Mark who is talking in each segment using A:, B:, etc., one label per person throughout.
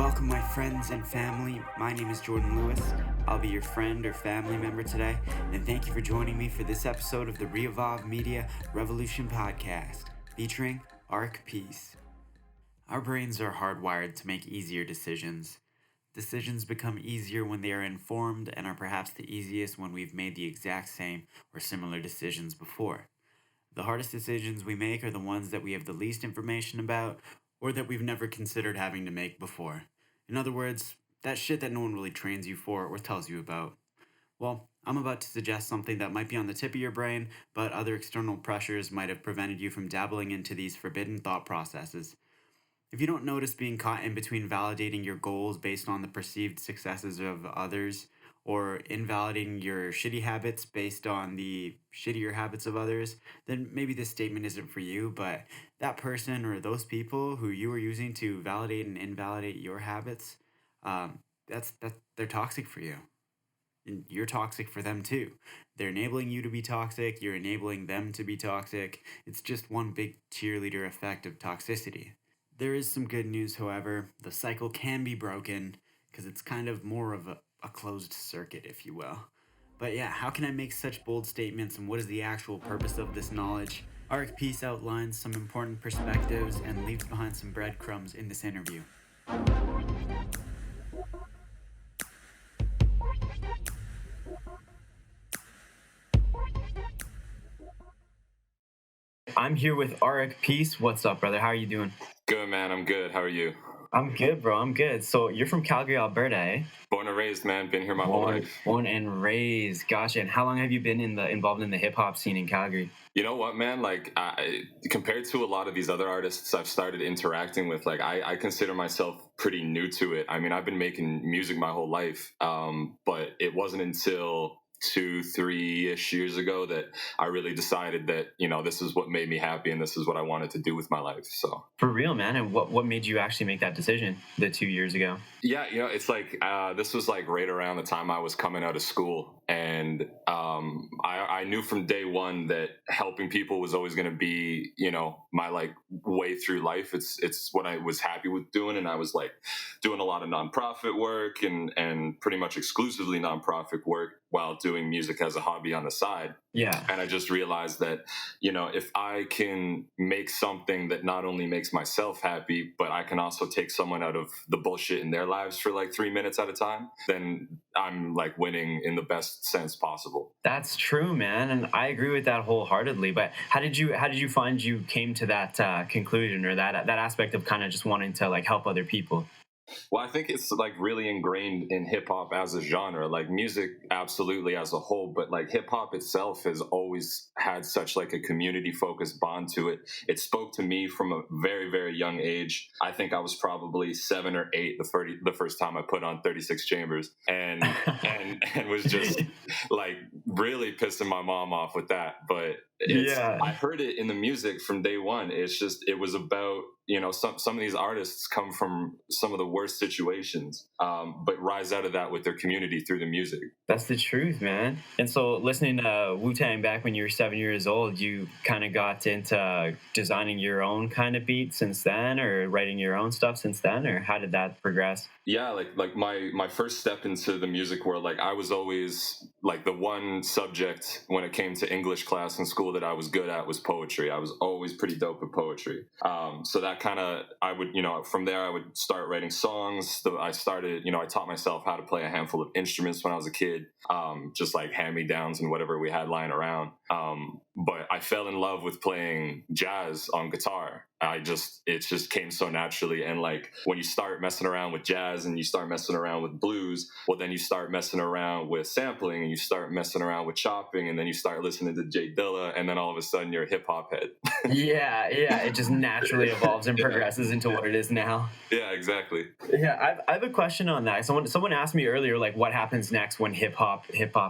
A: Welcome, my friends and family. My name is Jordan Lewis. I'll be your friend or family member today, and thank you for joining me for this episode of the ReEvolve Media Revolution Podcast, featuring Arik Peace. Our brains are hardwired to make easier decisions. Decisions become easier when they are informed and are perhaps the easiest when we've made the exact same or similar decisions before. The hardest decisions we make are the ones that we have the least information about or that we've never considered having to make before. In other words, that shit that no one really trains you for or tells you about. Well, I'm about to suggest something that might be on the tip of your brain, but other external pressures might have prevented you from dabbling into these forbidden thought processes. If you don't notice being caught in between validating your goals based on the perceived successes of others, or invalidating your shitty habits based on the shittier habits of others, then maybe this statement isn't for you, but that person or those people who you are using to validate and invalidate your habits, they're toxic for you. And you're toxic for them too. They're enabling you to be toxic, you're enabling them to be toxic. It's just one big cheerleader effect of toxicity. There is some good news, however. The cycle can be broken because it's kind of more of a closed circuit, if you will. But yeah, how can I make such bold statements, and what is the actual purpose of this knowledge? Arik Peace outlines some important perspectives and leaves behind some breadcrumbs in this interview. I'm here with Arik Peace. What's up, brother? How are you doing?
B: Good, man. I'm good. How are you?
A: I'm good, bro. I'm good. So you're from Calgary, Alberta, eh?
B: Born and raised, man. Been here my whole life.
A: Born and raised. Gotcha. And how long have you been involved in the hip hop scene in Calgary?
B: You know what, man? Compared to a lot of these other artists I've started interacting with, I consider myself pretty new to it. I mean, I've been making music my whole life, but it wasn't until 2-3-ish years ago that I really decided that, this is what made me happy and this is what I wanted to do with my life. So
A: for real, man. And what made you actually make that decision 2 years ago?
B: Yeah, it's this was right around the time I was coming out of school, and I knew from day one that helping people was always going to be, my way through life. It's what I was happy with doing, and I was doing a lot of nonprofit work and pretty much exclusively nonprofit work while doing music as a hobby on the side.
A: Yeah.
B: And I just realized that, if I can make something that not only makes myself happy, but I can also take someone out of the bullshit in their lives for 3 minutes at a time, then I'm winning in the best sense possible.
A: That's true, man. And I agree with that wholeheartedly. But how did you find you came to that conclusion, or that aspect of kind of just wanting to help other people?
B: Well, I think it's really ingrained in hip hop as a genre, music absolutely as a whole, but hip hop itself has always had such a community focused bond to it. It spoke to me from a very, very young age. I think I was probably 7 or 8 the first time I put on 36 Chambers and was just really pissing my mom off with that. But I heard it in the music from day one. It was about, some of these artists come from some of the worst situations, but rise out of that with their community through the music.
A: That's the truth, man. And so listening to Wu-Tang back when you were 7 years old, you kind of got into designing your own kind of beat since then, or writing your own stuff since then, or how did that progress?
B: Yeah, my first step into the music world, I was always the one subject when it came to English class in school that I was good at was poetry. I was always pretty dope at poetry. So that I would, from there I would start writing songs. I started, I taught myself how to play a handful of instruments when I was a kid, just hand-me-downs and whatever we had lying around. But I fell in love with playing jazz on guitar. It just came so naturally. And when you start messing around with jazz and you start messing around with blues, well, then you start messing around with sampling and you start messing around with chopping, and then you start listening to Jay Dilla, and then all of a sudden you're a hip hop head.
A: Yeah. It just naturally evolves and progresses into what it is now.
B: Yeah, exactly.
A: Yeah, I have a question on that. Someone asked me earlier, what happens next when hip hop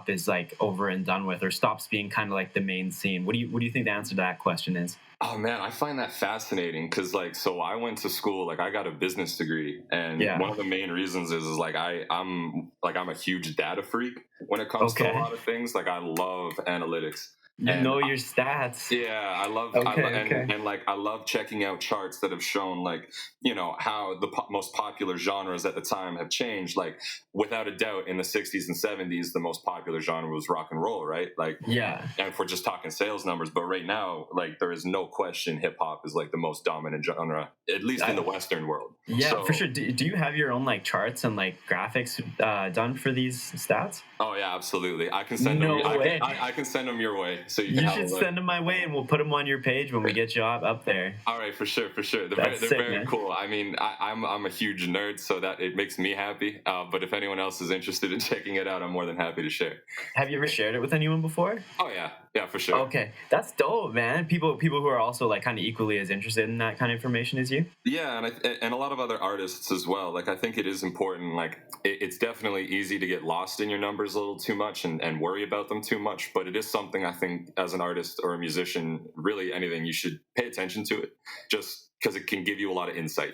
A: is over and done with, or stops being kind of the main scene? What do you think the answer to that question is?
B: Oh man, I find that fascinating because so I went to school, I got a business degree, and one of the main reasons is I'm a huge data freak when it comes to a lot of things. I love analytics.
A: You
B: And
A: know your stats.
B: yeah, I love,
A: Okay.
B: and like I love checking out charts that have shown like, how the most popular genres at the time have changed. Like without a doubt, in the 60s and 70s, the most popular genre was rock and roll, right? Like,
A: Yeah.
B: and if we're just talking sales numbers, but right now, like there is no question, hip hop is like the most dominant genre, at least in the Western world.
A: Yeah,
B: So,
A: for sure. Do you have your own like charts and like graphics done for these stats?
B: oh yeah, absolutely. I can send
A: No
B: them.
A: way.
B: I can send them your way, so you can
A: You
B: have a
A: should
B: look.
A: send them my way, and we'll put them on your page when we get you up there.
B: All right, for sure. They're
A: That's sick,
B: very
A: man.
B: cool. I mean, I'm a huge nerd, so that it makes me happy. But if anyone else is interested in checking it out, I'm more than happy to share.
A: Have you ever shared it with anyone before?
B: Oh yeah, for sure.
A: Okay, that's dope, man. People who are also like kind of equally as interested in that kind of information as you.
B: Yeah, and a lot of other artists as well. Like I think it is important. Like it's definitely easy to get lost in your numbers a little too much and worry about them too much. But it is something I think as an artist or a musician, really anything, you should pay attention to it, just because it can give you a lot of insight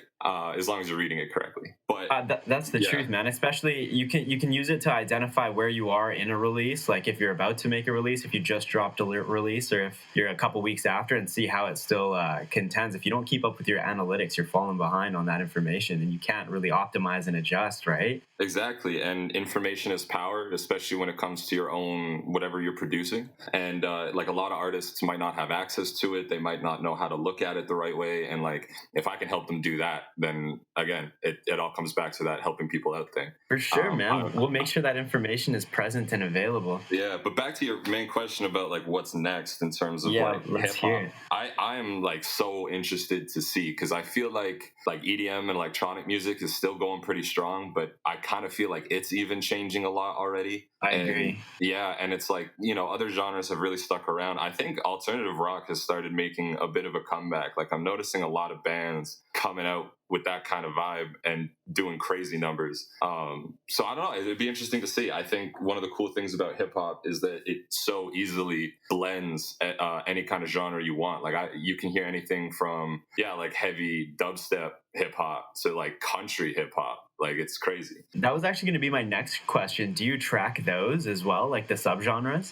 B: as long as you're reading it correctly. But
A: that's the truth, man. Especially you can use it to identify where you are in a release. Like if you're about to make a release, if you just dropped a release, or if you're a couple weeks after, and see how it still contends. If you don't keep up with your analytics, you're falling behind on that information, and you can't really optimize and adjust, right?
B: Exactly, and information is power, especially when it comes to your own whatever you're producing. And like a lot of artists might not have access to it; they might not know how to look at it the right way. And like, if I can help them do that, then again, it all comes back to that helping people out thing.
A: For sure, man. We'll make sure that information is present and available.
B: Yeah, but back to your main question about like what's next in terms of like hip hop. I am like so interested to see, because I feel like EDM and electronic music is still going pretty strong, but I kind of feel like it's even changing a lot already.
A: I agree.
B: Yeah, and it's like, other genres have really stuck around. I think alternative rock has started making a bit of a comeback. Like I'm noticing a lot of bands coming out with that kind of vibe and doing crazy numbers. So I don't know, it'd be interesting to see. I think one of the cool things about hip hop is that it so easily blends any kind of genre you want. Like you can hear anything from like heavy dubstep hip hop to like country hip hop. Like it's crazy.
A: That was actually going to be my next question. Do you track those as well, like the subgenres?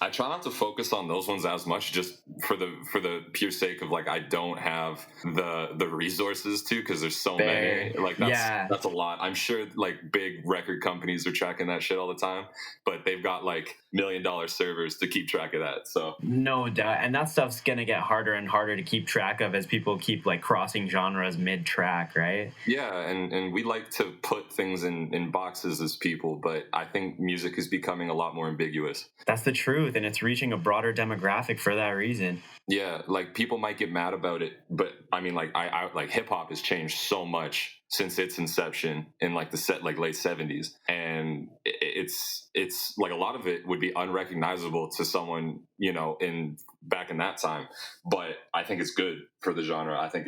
B: I try not to focus on those ones as much, just for the pure sake of like I don't have the resources to, because there's so many. Like that's a lot. I'm sure like big record companies are tracking that shit all the time, but they've got like $1 million servers to keep track of that. So
A: no doubt, and that stuff's gonna get harder and harder to keep track of as people keep like crossing genres mid-track, right?
B: Yeah, and we like to put things in boxes as people, but I think music is becoming a lot more ambiguous.
A: That's the truth, and it's reaching a broader demographic for that reason.
B: Yeah, like people might get mad about it, but I mean, like I like hip hop has changed so much since its inception in like the late 70s, and it's like a lot of it would be unrecognizable to someone in back in that time, but I think it's good for the genre. I think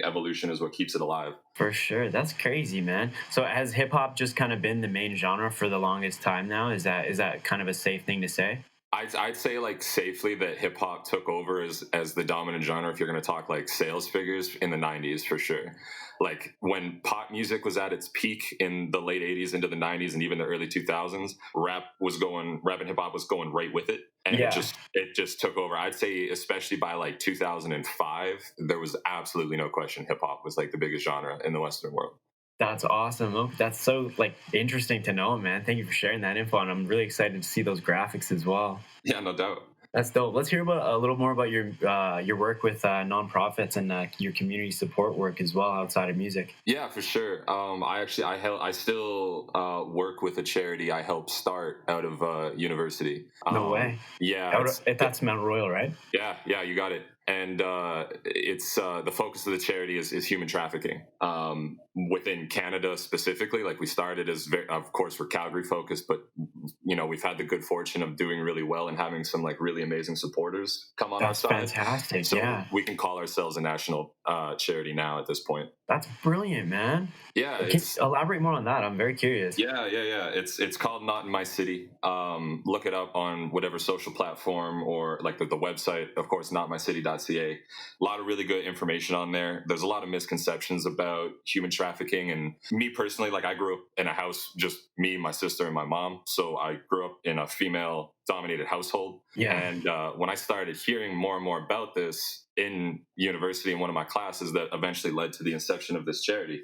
B: evolution is what keeps it alive.
A: For sure. That's crazy, man. So has hip hop just kind of been the main genre for the longest time now? Is that kind of a safe thing to say?
B: I'd say like safely that hip hop took over as the dominant genre if you're going to talk like sales figures in the 90s for sure. Like when pop music was at its peak in the late 80s into the 90s and even the early 2000s, rap and hip hop was going right with it. And it just took over. I'd say especially by like 2005, there was absolutely no question hip hop was like the biggest genre in the Western world.
A: That's awesome. Oh, that's so like interesting to know, man. Thank you for sharing that info, and I'm really excited to see those graphics as well.
B: Yeah, no doubt.
A: That's dope. Let's hear a little more about your work with nonprofits and your community support work as well outside of music.
B: Yeah, for sure. I still work with a charity I helped start out of university.
A: No way.
B: Yeah,
A: that's Mount Royal, right?
B: Yeah, you got it. And it's the focus of the charity is human trafficking within Canada specifically. Like we started as, of course, we're Calgary focused, but we've had the good fortune of doing really well and having some like really amazing supporters come on our side.
A: That's fantastic.
B: So
A: yeah,
B: we can call ourselves a national charity now at this point.
A: That's brilliant, man.
B: Yeah,
A: can you elaborate more on that? I'm very curious.
B: Yeah. It's called Not in My City. Look it up on whatever social platform or like the website, of course, notmycity.ca. A lot of really good information on there. There's a lot of misconceptions about human trafficking, and me personally, like I grew up in a house, just me, my sister, and my mom. So So I grew up in a female-dominated household.
A: Yeah.
B: And when I started hearing more and more about this in university in one of my classes that eventually led to the inception of this charity,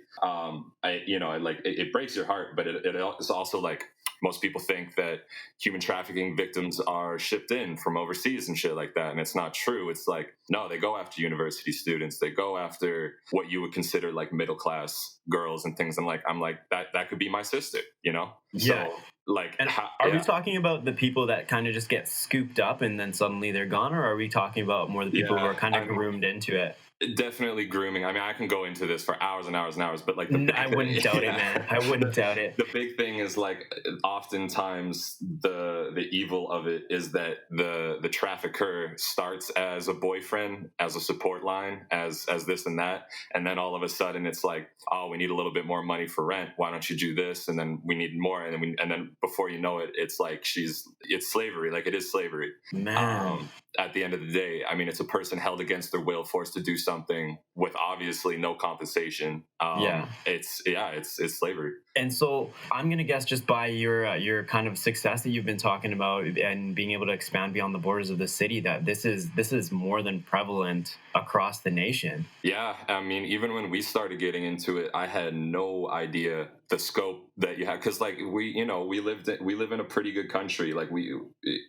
B: it breaks your heart, but it is also like, most people think that human trafficking victims are shipped in from overseas and shit like that. And it's not true. It's like, no, they go after university students. They go after what you would consider like middle class girls and things. I'm like, that could be my sister, you know?
A: Yeah.
B: So like,
A: and are we talking about the people that kind of just get scooped up and then suddenly they're gone? Or are we talking about more the people who are kind of groomed into it?
B: Definitely grooming. I mean, I can go into this for hours and hours and hours, but like,
A: I wouldn't doubt it, man. I wouldn't doubt it.
B: The big thing is like, oftentimes the evil of it is that the trafficker starts as a boyfriend, as a support line, as this and that, and then all of a sudden it's like, oh, we need a little bit more money for rent. Why don't you do this? And then we need more, and then before you know it, it's like it's slavery. Like, it is slavery,
A: man.
B: At the end of the day, I mean, it's a person held against their will, forced to do something with obviously no compensation. It's slavery.
A: And so I'm going to guess, just by your kind of success that you've been talking about and being able to expand beyond the borders of the city, that this is more than prevalent across the nation.
B: Yeah, I mean, even when we started getting into it, I had no idea the scope that you had, because like we live in a pretty good country. Like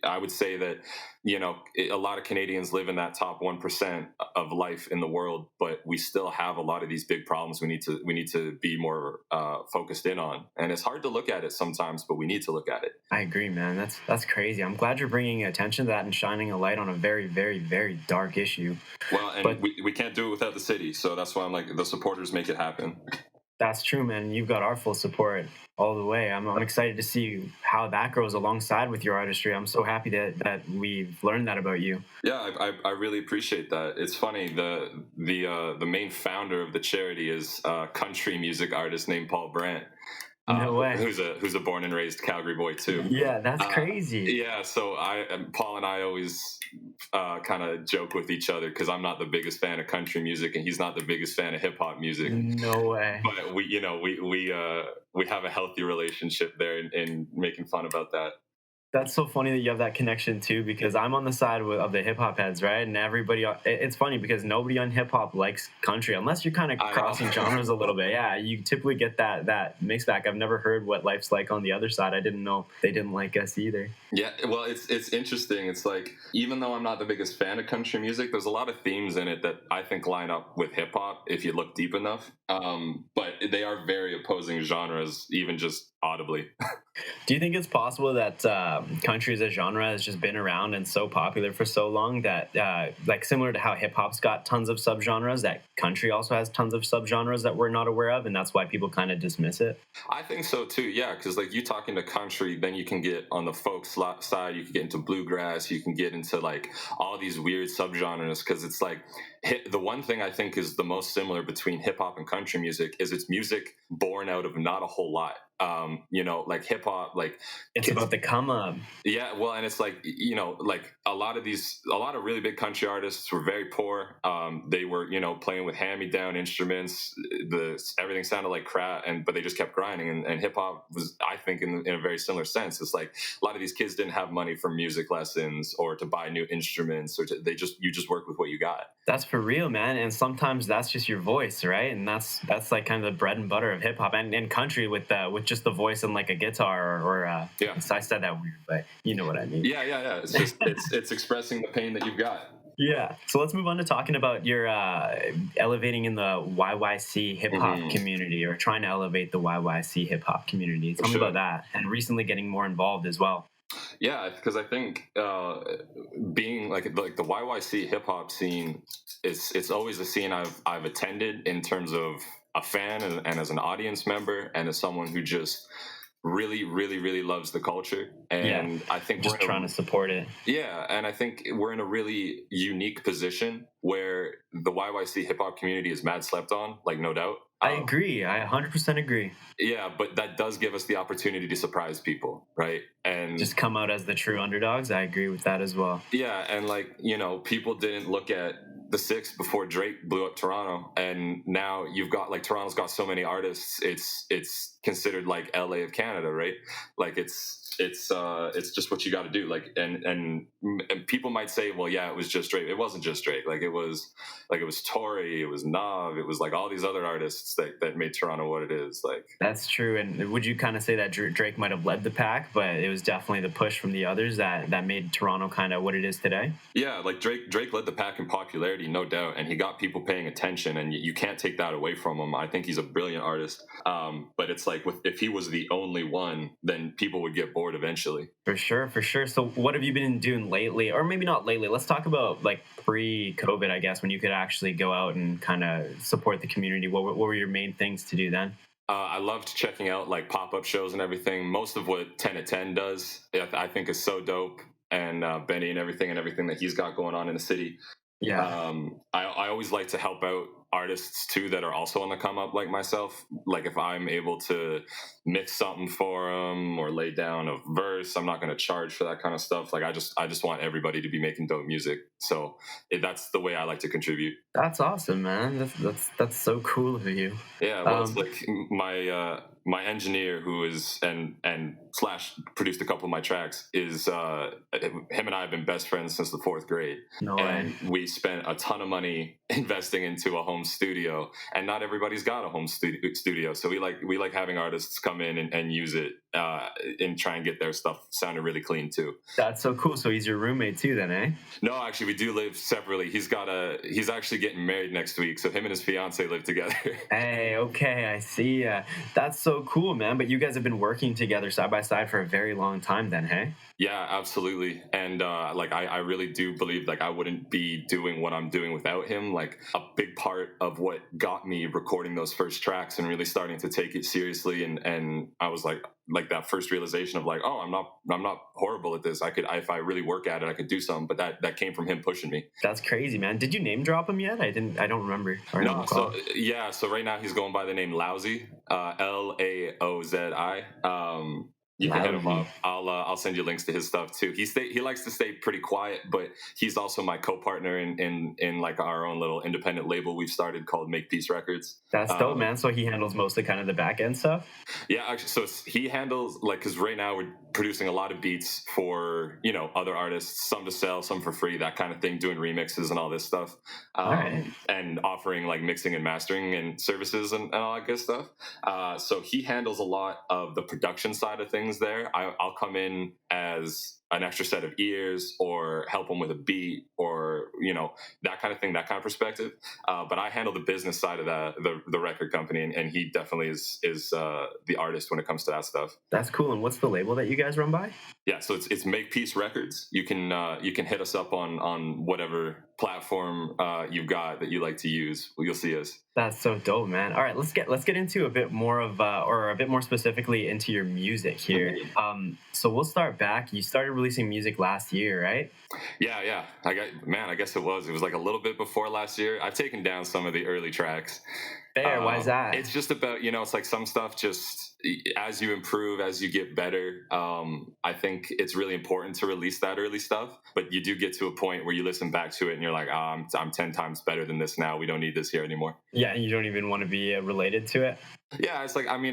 B: I would say that, you know, a lot of Canadians live in that top 1% of life in the world, but we still have a lot of these big problems we need to be more focused in on. And it's hard to look at it sometimes, but we need to look at it.
A: I agree, man. That's crazy. I'm glad you're bringing attention to that and shining a light on a very, very, very dark issue.
B: Well, and we can't do it without the city, so that's why I'm like, the supporters make it happen.
A: That's true, man. You've got our full support all the way. I'm excited to see how that grows alongside with your artistry. I'm so happy that we've learned that about you.
B: Yeah, I really appreciate that. It's funny, the main founder of the charity is a country music artist named Paul Brandt.
A: No way.
B: Who's a born and raised Calgary boy too.
A: Yeah, that's crazy.
B: Yeah, so Paul and I always kind of joke with each other, because I'm not the biggest fan of country music and he's not the biggest fan of hip hop music.
A: No way.
B: But we have a healthy relationship there in making fun about that.
A: That's so funny that you have that connection too, because I'm on the side of the hip hop heads, right? And everybody, it's funny because nobody on hip hop likes country unless you're kind of crossing genres a little bit. Yeah, you typically get that mix back. I've never heard what life's like on the other side. I didn't know they didn't like us either. Yeah,
B: well, it's interesting. It's like, even though I'm not the biggest fan of country music, there's a lot of themes in it that I think line up with hip hop if you look deep enough. But they are very opposing genres, even just audibly.
A: Do you think it's possible that country as a genre has just been around and so popular for so long that, like similar to how hip hop's got tons of subgenres, that country also has tons of subgenres that we're not aware of, and that's why people kind of dismiss it?
B: I think so too. Yeah, because like, you talk into country, then you can get on the folk side, you can get into bluegrass, you can get into like all these weird subgenres, because it's like, the one thing I think is the most similar between hip hop and country music is it's music born out of not a whole lot. Like hip hop, like
A: it's about the come up.
B: Yeah, well, and it's like, like a lot of really big country artists were very poor. They were, playing with hand-me-down instruments. Everything sounded like crap, but they just kept grinding. And hip hop was, I think, in a very similar sense. It's like a lot of these kids didn't have money for music lessons or to buy new instruments, or you just work with what you got.
A: That's for real, man. And sometimes that's just your voice, right? And that's like kind of the bread and butter of hip hop and country with just the voice and like a guitar or
B: yeah.
A: I said that weird, but you know what I mean.
B: Yeah. It's just it's expressing the pain that you've got.
A: Yeah. So let's move on to talking about your elevating in the YYC hip hop community, or trying to elevate the YYC hip hop community. Tell me about that, and recently getting more involved as well.
B: Yeah, because I think being like the YYC hip hop scene, it's always a scene I've attended in terms of a fan and as an audience member and as someone who just really, really, really loves the culture. And I think
A: just trying to support it.
B: Yeah, and I think we're in a really unique position where the YYC hip hop community is mad slept on, like, no doubt.
A: I agree. I 100% agree.
B: Yeah, but that does give us the opportunity to surprise people, right? And
A: just come out as the true underdogs. I agree with that as well.
B: Yeah, and like, people didn't look at the 6 before Drake blew up Toronto, and now you've got like Toronto's got so many artists. It's considered like LA of Canada, right? Like it's just what you got to do. Like and people might say, well, yeah, it was just Drake. It wasn't just Drake. Like it was Tory, it was Nav, it was like all these other artists that made Toronto what it is. Like
C: that's true. And would you kind of say that Drake might have led the pack, but it was definitely the push from the others that made Toronto kind of what it is today?
B: Yeah, like Drake led the pack in popularity, no doubt, and he got people paying attention, and you can't take that away from him. I think he's a brilliant artist. But it's like if he was the only one, then people would get bored eventually.
C: For sure. So what have you been doing lately? Or maybe not lately. Let's talk about like pre-COVID, I guess, when you could actually go out and kind of support the community. What were your main things to do then?
B: I loved checking out like pop-up shows and everything. Most of what 10 at 10 does, I think, is so dope. And Benny and everything that he's got going on in the city.
C: Yeah.
B: I always like to help out artists too that are also on the come up like myself. Like if I'm able to mix something for them or lay down a verse, I'm not going to charge for that kind of stuff. Like I just want everybody to be making dope music. So that's the way I like to contribute.
C: That's awesome, man. That's so cool of you.
B: Yeah. Well, it's like my engineer, who is and / produced a couple of my tracks, is him and I have been best friends since the 4th grade.
C: No way.
B: And we spent a ton of money investing into a home studio, and not everybody's got a home studio. So we like having artists come in and use it and try and get their stuff sounding really clean too.
C: That's so cool. So he's your roommate too then, eh?
B: No, actually we do live separately. He's actually getting married next week, so him and his fiance live together.
C: Hey, okay, I see. That's so cool, man. But you guys have been working together side by side for a very long time then, hey?
B: Yeah, absolutely. And I really do believe like I wouldn't be doing what I'm doing without him. Like a big part of what got me recording those first tracks and really starting to take it seriously, and I was like that first realization of like, oh, I'm not horrible at this. If I really work at it, I could do something. But that came from him pushing me.
C: That's crazy, man. Did you name drop him yet? I don't remember.
B: No. So right now he's going by the name Laozi, Laozi. You can hit him up. I'll send you links to his stuff too. He likes to stay pretty quiet, but he's also my co-partner in like our own little independent label we've started called Make Peace Records.
C: That's dope, man. So he handles mostly kind of the back end stuff.
B: Yeah, actually, so he handles like, because right now we're producing a lot of beats for other artists, some to sell, some for free, that kind of thing, doing remixes and all this stuff,
C: right.
B: And offering like mixing and mastering and services and all that good stuff. So he handles a lot of the production side of things there. I'll come in as an extra set of ears or help them with a beat or that kind of thing, that kind of perspective, but I handle the business side of the record company, and he definitely is the artist when it comes to that stuff.
C: That's cool. And what's the label that you guys run by?
B: Yeah, so it's Make Peace Records. You can hit us up on whatever platform you've got that you like to use. You'll see us.
C: That's so dope, man. All right, let's get into a bit more of or a bit more specifically into your music here. So we'll start back. You started releasing music last year, right?
B: Yeah. I guess it was like a little bit before last year. I've taken down some of the early tracks.
C: Fair. Why is that?
B: It's just about, it's like some stuff just as you improve, as you get better, I think it's really important to release that early stuff. But you do get to a point where you listen back to it and you're like, I'm 10 times better than this now. We don't need this here anymore.
C: Yeah, and you don't even want to be related to it.
B: Yeah, it's like, I'm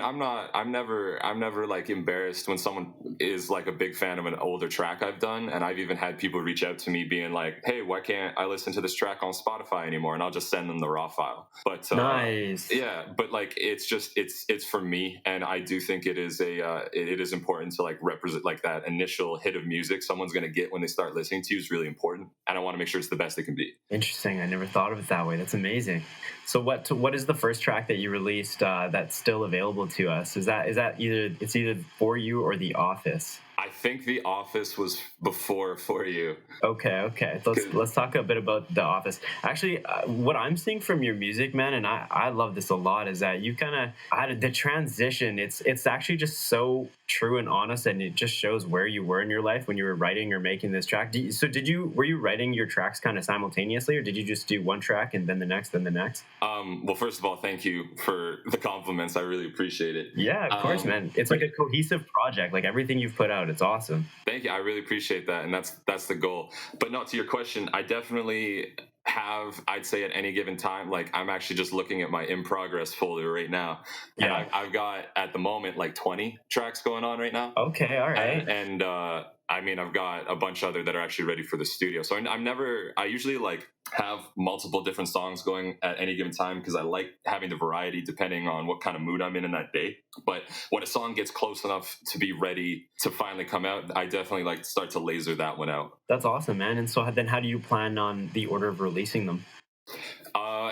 B: never like embarrassed when someone is like a big fan of an older track I've done. And I've even had people reach out to me being like, hey, why can't I listen to this track on Spotify anymore? And I'll just send them the raw file. But
C: nice.
B: Yeah, but like, it's just, it's for me. And I do think it is it is important to like represent like that initial hit of music someone's going to get when they start listening to you is really important. And I want to make sure it's the best it can be.
C: Interesting. I never thought of it that way. That's amazing. So what is the first track that you released that's still available to us? Is that either For You or The Office?
B: I think The Office was before For You.
C: Okay. Let's talk a bit about The Office. Actually, what I'm seeing from your music, man, and I love this a lot, is that you kind of had the transition. It's actually just so true and honest, and it just shows where you were in your life when you were writing or making this track. Were you writing your tracks kind of simultaneously, or did you just do one track and then the next, then the next?
B: Well, first of all, thank you for the compliments. I really appreciate it.
C: Yeah, of course, man. It's like a cohesive project. Like everything you've put out, it's awesome.
B: Thank you. I really appreciate that, and that's the goal. But no, to your question, I definitely have, I'd say at any given time, like I'm actually just looking at my in progress folder right now. And I've got at the moment like 20 tracks going on right now.
C: Okay, all right.
B: And I mean, I've got a bunch other that are actually ready for the studio. So I usually like have multiple different songs going at any given time because I like having the variety depending on what kind of mood I'm in that day. But when a song gets close enough to be ready to finally come out, I definitely like to start to laser that one out.
C: That's awesome, man. And so then how do you plan on the order of releasing them?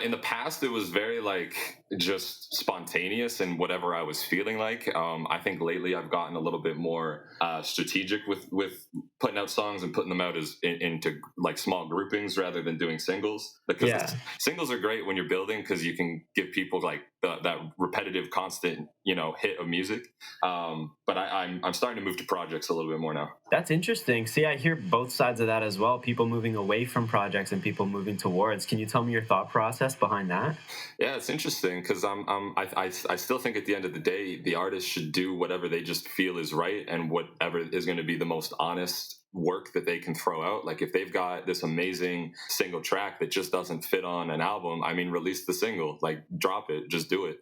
B: In the past, it was very like just spontaneous and whatever I was feeling like. I think lately I've gotten a little bit more strategic with putting out songs and putting them out into like small groupings rather than doing singles. Because singles are great when you're building because you can give people like that repetitive, constant, hit of music. But I'm starting to move to projects a little bit more now. That's
C: interesting. See, I hear both sides of that as well. People moving away from projects and people moving towards. Can you tell me your thought process behind that?
B: Yeah, it's interesting because I still think at the end of the day, the artist should do whatever they just feel is right and whatever is going to be the most honest work that they can throw out. Like if they've got this amazing single track that just doesn't fit on an album, I mean, release the single, like drop it, just do it.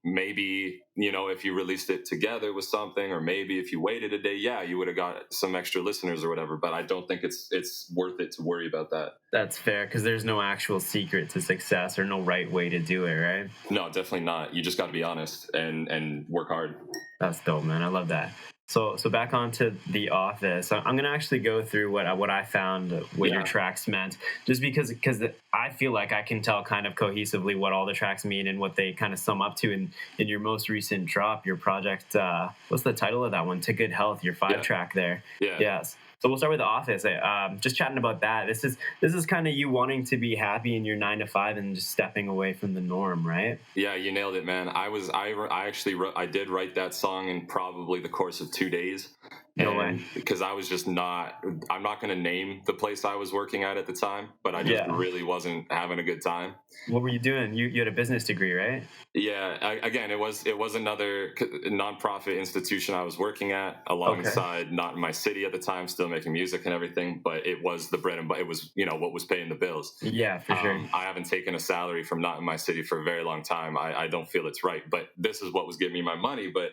B: Maybe, if you released it together with something, or maybe if you waited a day, you would have got some extra listeners or whatever. But I don't think it's worth it to worry about that.
C: That's fair, because there's no actual secret to success or no right way to do it, right?
B: No, definitely not. You just got to be honest and work hard.
C: That's dope, man. I love that. So back onto The Office. I'm going to actually go through what I found, what your tracks meant, just because I feel like I can tell kind of cohesively what all the tracks mean and what they kind of sum up to in your most recent drop, your project. What's the title of that one? To Good Health, your 5-track there.
B: Yeah.
C: Yes. So we'll start with The Office. Just chatting about that. This is kind of you wanting to be happy in your 9 to 5 and just stepping away from the norm, right?
B: Yeah, you nailed it, man. I did write that song in probably the course of 2 days.
C: No way.
B: Because I was just I'm not going to name the place I was working at the time, but I just really wasn't having a good time.
C: What were you doing? You had a business degree, right?
B: Yeah. Again, it was another nonprofit institution I was working at alongside, not in my city at the time, still making music and everything, but it was the bread and butter. It was, what was paying the bills.
C: Yeah, for sure.
B: I haven't taken a salary from not in my city for a very long time. I don't feel it's right, but this is what was giving me my money. But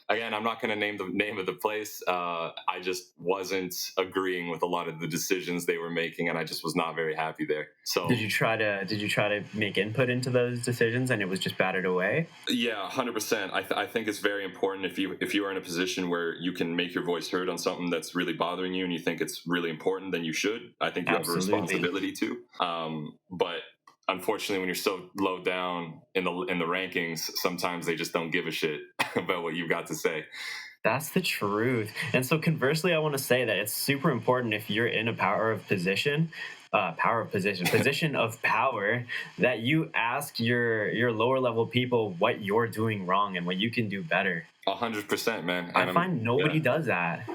B: again, I'm not going to name the name of the place. I just wasn't agreeing with a lot of the decisions they were making, and I just was not very happy there. So
C: did you try to make input into those decisions, and it was just battered away?
B: Yeah, 100%. I think it's very important if you are in a position where you can make your voice heard on something that's really bothering you, and you think it's really important, then you should. I think you have a responsibility to. But unfortunately, when you're so low down in the rankings, sometimes they just don't give a shit about what you've got to say.
C: That's the truth. And so conversely, I want to say that it's super important if you're in a position of power, that you ask your lower level people what you're doing wrong and what you can do better.
B: 100%, man.
C: I find nobody does that.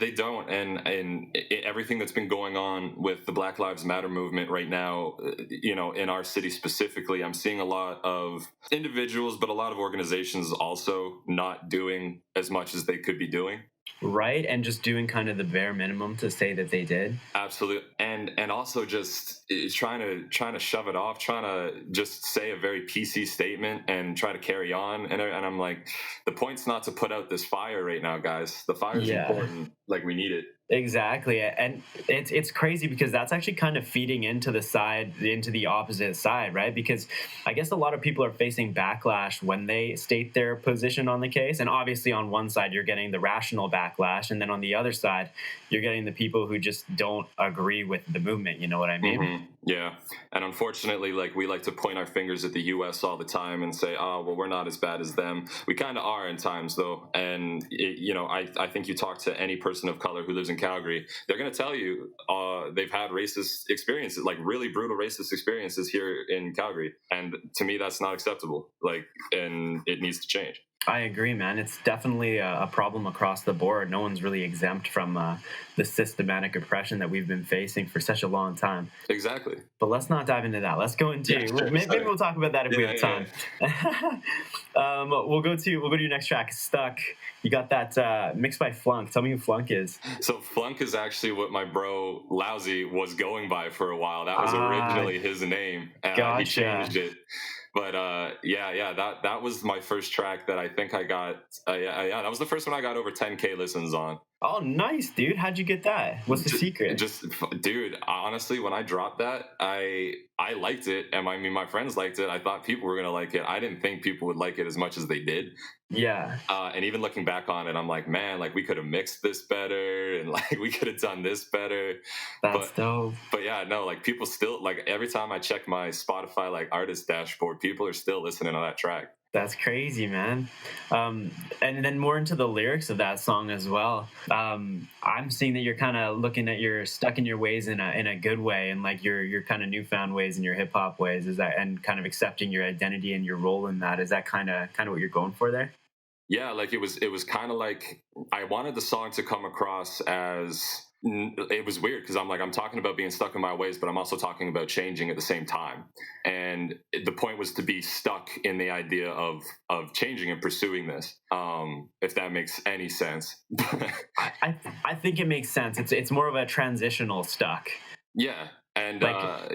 B: They don't, and everything that's been going on with the Black Lives Matter movement right now, in our city specifically, I'm seeing a lot of individuals, but a lot of organizations also not doing as much as they could be doing.
C: Right, and just doing kind of the bare minimum to say that they did.
B: Absolutely, and also just trying to shove it off, trying to just say a very PC statement and try to carry on. And I'm like, the point's not to put out this fire right now, guys. The fire's important. Like, we need it.
C: Exactly, and it's crazy because that's actually kind of feeding into the opposite side, right? Because I guess a lot of people are facing backlash when they state their position on the case, and obviously on one side you're getting the rational backlash, and then on the other side you're getting the people who just don't agree with the movement. You know what I mean?
B: Mm-hmm. Yeah, and unfortunately, like, we like to point our fingers at the U.S. all the time and say, "Oh, well, we're not as bad as them." We kind of are in times, though, and I think you talk to any person of color who lives in Calgary, they're going to tell you they've had racist experiences, like really brutal racist experiences here in Calgary, and to me, that's not acceptable. Like, and it needs to change.
C: I agree, man. It's definitely a problem across the board. No one's really exempt from the systematic oppression that we've been facing for such a long time.
B: Exactly.
C: But let's not dive into that. Let's go
B: Yeah,
C: into
B: sure,
C: maybe
B: sorry.
C: we'll talk about that if we
B: Yeah,
C: have
B: yeah,
C: time. We'll go to your next track, Stuck. You got that mixed by Flunk. Tell me who Flunk is.
B: So Flunk is actually what my bro Lousy was going by for a while. That was
C: Ah,
B: originally his name. He
C: gotcha.
B: changed it. But yeah, that was my first track that I think I got. Yeah, that was the first one I got over 10K listens on.
C: Oh, nice, dude. How'd you get that? What's the secret?
B: Dude, honestly, when I dropped that, I liked it, and I mean, my friends liked it. I thought people were gonna like it. I didn't think people would like it as much as they did.
C: Yeah.
B: And even looking back on it, I'm like, man, like we could have mixed this better, and like we could have done this better.
C: That's dope.
B: But yeah, no, like people still like every time I check my Spotify like artist dashboard, people are still listening to that track.
C: That's crazy, man. And then more into the lyrics of that song as well. I'm seeing that you're kind of looking at you're stuck in your ways in a good way, and like your kind of newfound ways in your hip hop ways. Is that, and kind of accepting your identity and your role in that? Is that kind of what you're going for there?
B: Yeah, like it was kind of like I wanted the song to come across as, it was weird because I'm talking about being stuck in my ways, but I'm also talking about changing at the same time. And the point was to be stuck in the idea of changing and pursuing this. If that makes any sense.
C: I think it makes sense. It's more of a transitional stuck.
B: Yeah. And
C: like,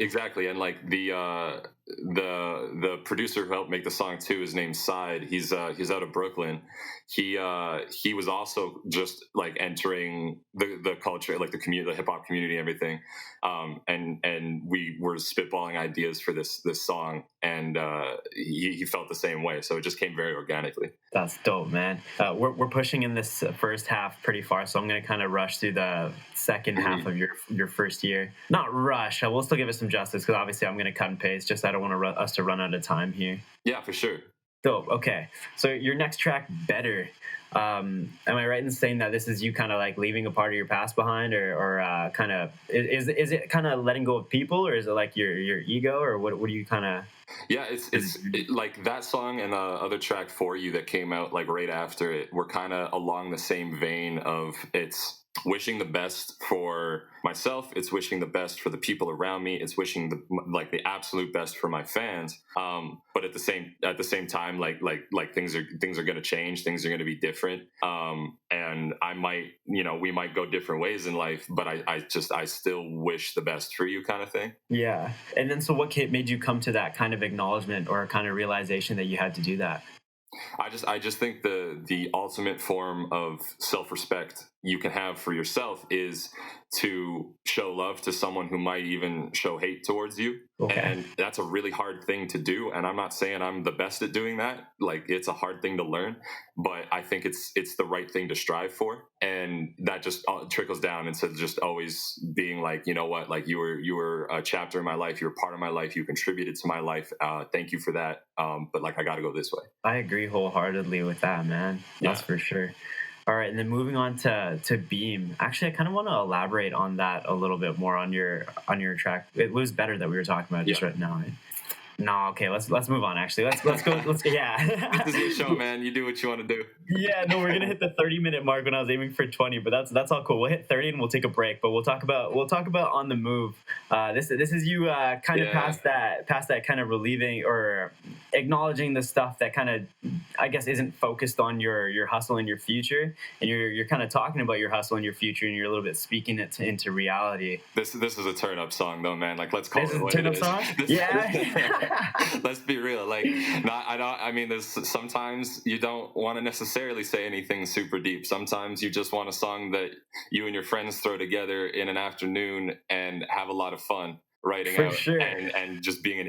B: exactly. And like the producer who helped make the song too is named Side. He's out of Brooklyn. He was also just like entering the culture, like the community, the hip hop community, and everything. And we were spitballing ideas for this song, and he felt the same way. So it just came very organically.
C: That's dope, man. We're pushing in this first half pretty far, so I'm gonna kind of rush through the second half of your first year. Not rush. I will still give it some justice because obviously I'm gonna cut and paste. Just I don't want us to run out of time here.
B: Yeah, for sure.
C: Dope. Okay, so your next track, Better. Am I right in saying that this is you kind of like leaving a part of your past behind, or kind of is it kind of letting go of people, or is it like your ego, or what do you kind of?
B: Yeah, it's like that song and the other track For You that came out like right after it were kind of along the same vein of it's wishing the best for myself, it's wishing the best for the people around me, it's wishing the absolute best for my fans, but at the same time like things are going to change, things are going to be different, and I might, we might go different ways in life, but I still wish the best for you, kind of thing.
C: Yeah. And then so what made you come to that kind of acknowledgement or kind of realization that you had to do that?
B: I just think the ultimate form of self-respect you can have for yourself is to show love to someone who might even show hate towards you. Okay. And that's a really hard thing to do. And I'm not saying I'm the best at doing that. Like, it's a hard thing to learn, but I think it's the right thing to strive for. And that just trickles down instead of just always being like, you know what, like you were a chapter in my life. You were part of my life. You contributed to my life. Thank you for that. But like, I got to go this way. I
C: agree wholeheartedly with that, man. That's for sure. All right, and then moving on to Beam. Actually, I kind of want to elaborate on that a little bit more on your track. It was Better that we were talking about just right now. No, okay, let's move on. Actually, let's go.
B: This is your show, man. You do what you want to do.
C: Yeah, no, we're gonna hit the 30-minute mark when I was aiming for 20, but that's all cool. We'll hit 30 and we'll take a break. But we'll talk about On the Move. This is you kind of past that kind of relieving or acknowledging the stuff that kind of, I guess, isn't focused on your hustle and your future, and you're kind of talking about your hustle and your future, and you're a little bit speaking it into reality.
B: This is a turn up song though, man. Like, let's call
C: it
B: what
C: turn
B: it
C: up
B: is.
C: Song. Yeah.
B: Let's be real. Like, I mean, there's sometimes you don't want to necessarily say anything super deep. Sometimes you just want a song that you and your friends throw together in an afternoon and have a lot of fun writing
C: For
B: out.
C: Sure.
B: And just being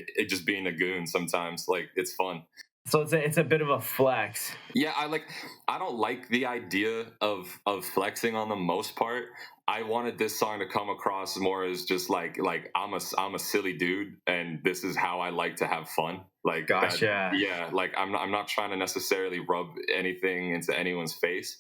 B: a goon. Sometimes, like, it's fun.
C: So it's a bit of a flex.
B: Yeah, I don't like the idea of flexing on the most part. I wanted this song to come across more as just like I'm a silly dude, and this is how I like to have fun. Like,
C: gotcha.
B: Like I'm not trying to necessarily rub anything into anyone's face.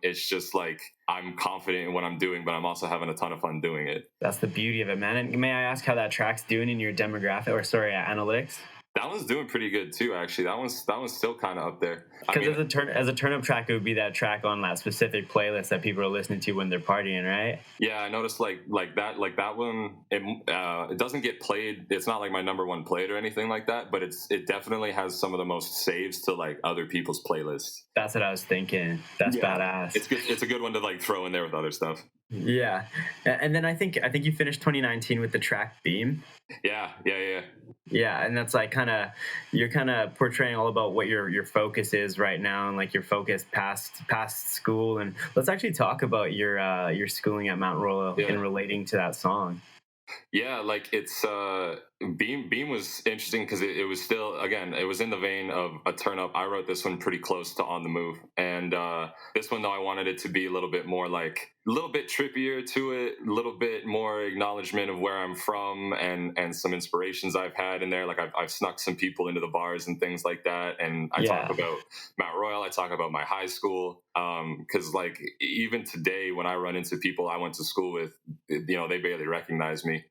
B: It's just like I'm confident in what I'm doing, but I'm also having a ton of fun doing it.
C: That's the beauty of it, man. And may I ask how that track's doing in your demographic, or sorry, analytics?
B: That one's doing pretty good too, actually. That one's still kind of up there.
C: Because as a turn up track, it would be that track on that specific playlist that people are listening to when they're partying, right?
B: Yeah, I noticed like that one. It doesn't get played. It's not like my number one played or anything like that. But it definitely has some of the most saves to like other people's playlists.
C: That's what I was thinking. That's badass.
B: It's good. It's a good one to like throw in there with other stuff.
C: Yeah, and then I think you finished 2019 with the track Beam.
B: Yeah,
C: and that's like you're kind of portraying all about what your focus is right now, and like your focus past school. And let's actually talk about your schooling at Mount Royal in relating to that song.
B: Yeah, like it's Beam was interesting because it was still, again, it was in the vein of a turn up. I wrote this one pretty close to On the Move, and this one though I wanted it to be a little bit more like a little bit trippier to it, a little bit more acknowledgement of where I'm from and some inspirations I've had in there. Like I've snuck some people into the bars and things like that, and I talk about Mount Royal, I talk about my high school, because like even today when I run into people I went to school with, you know, they barely recognize me,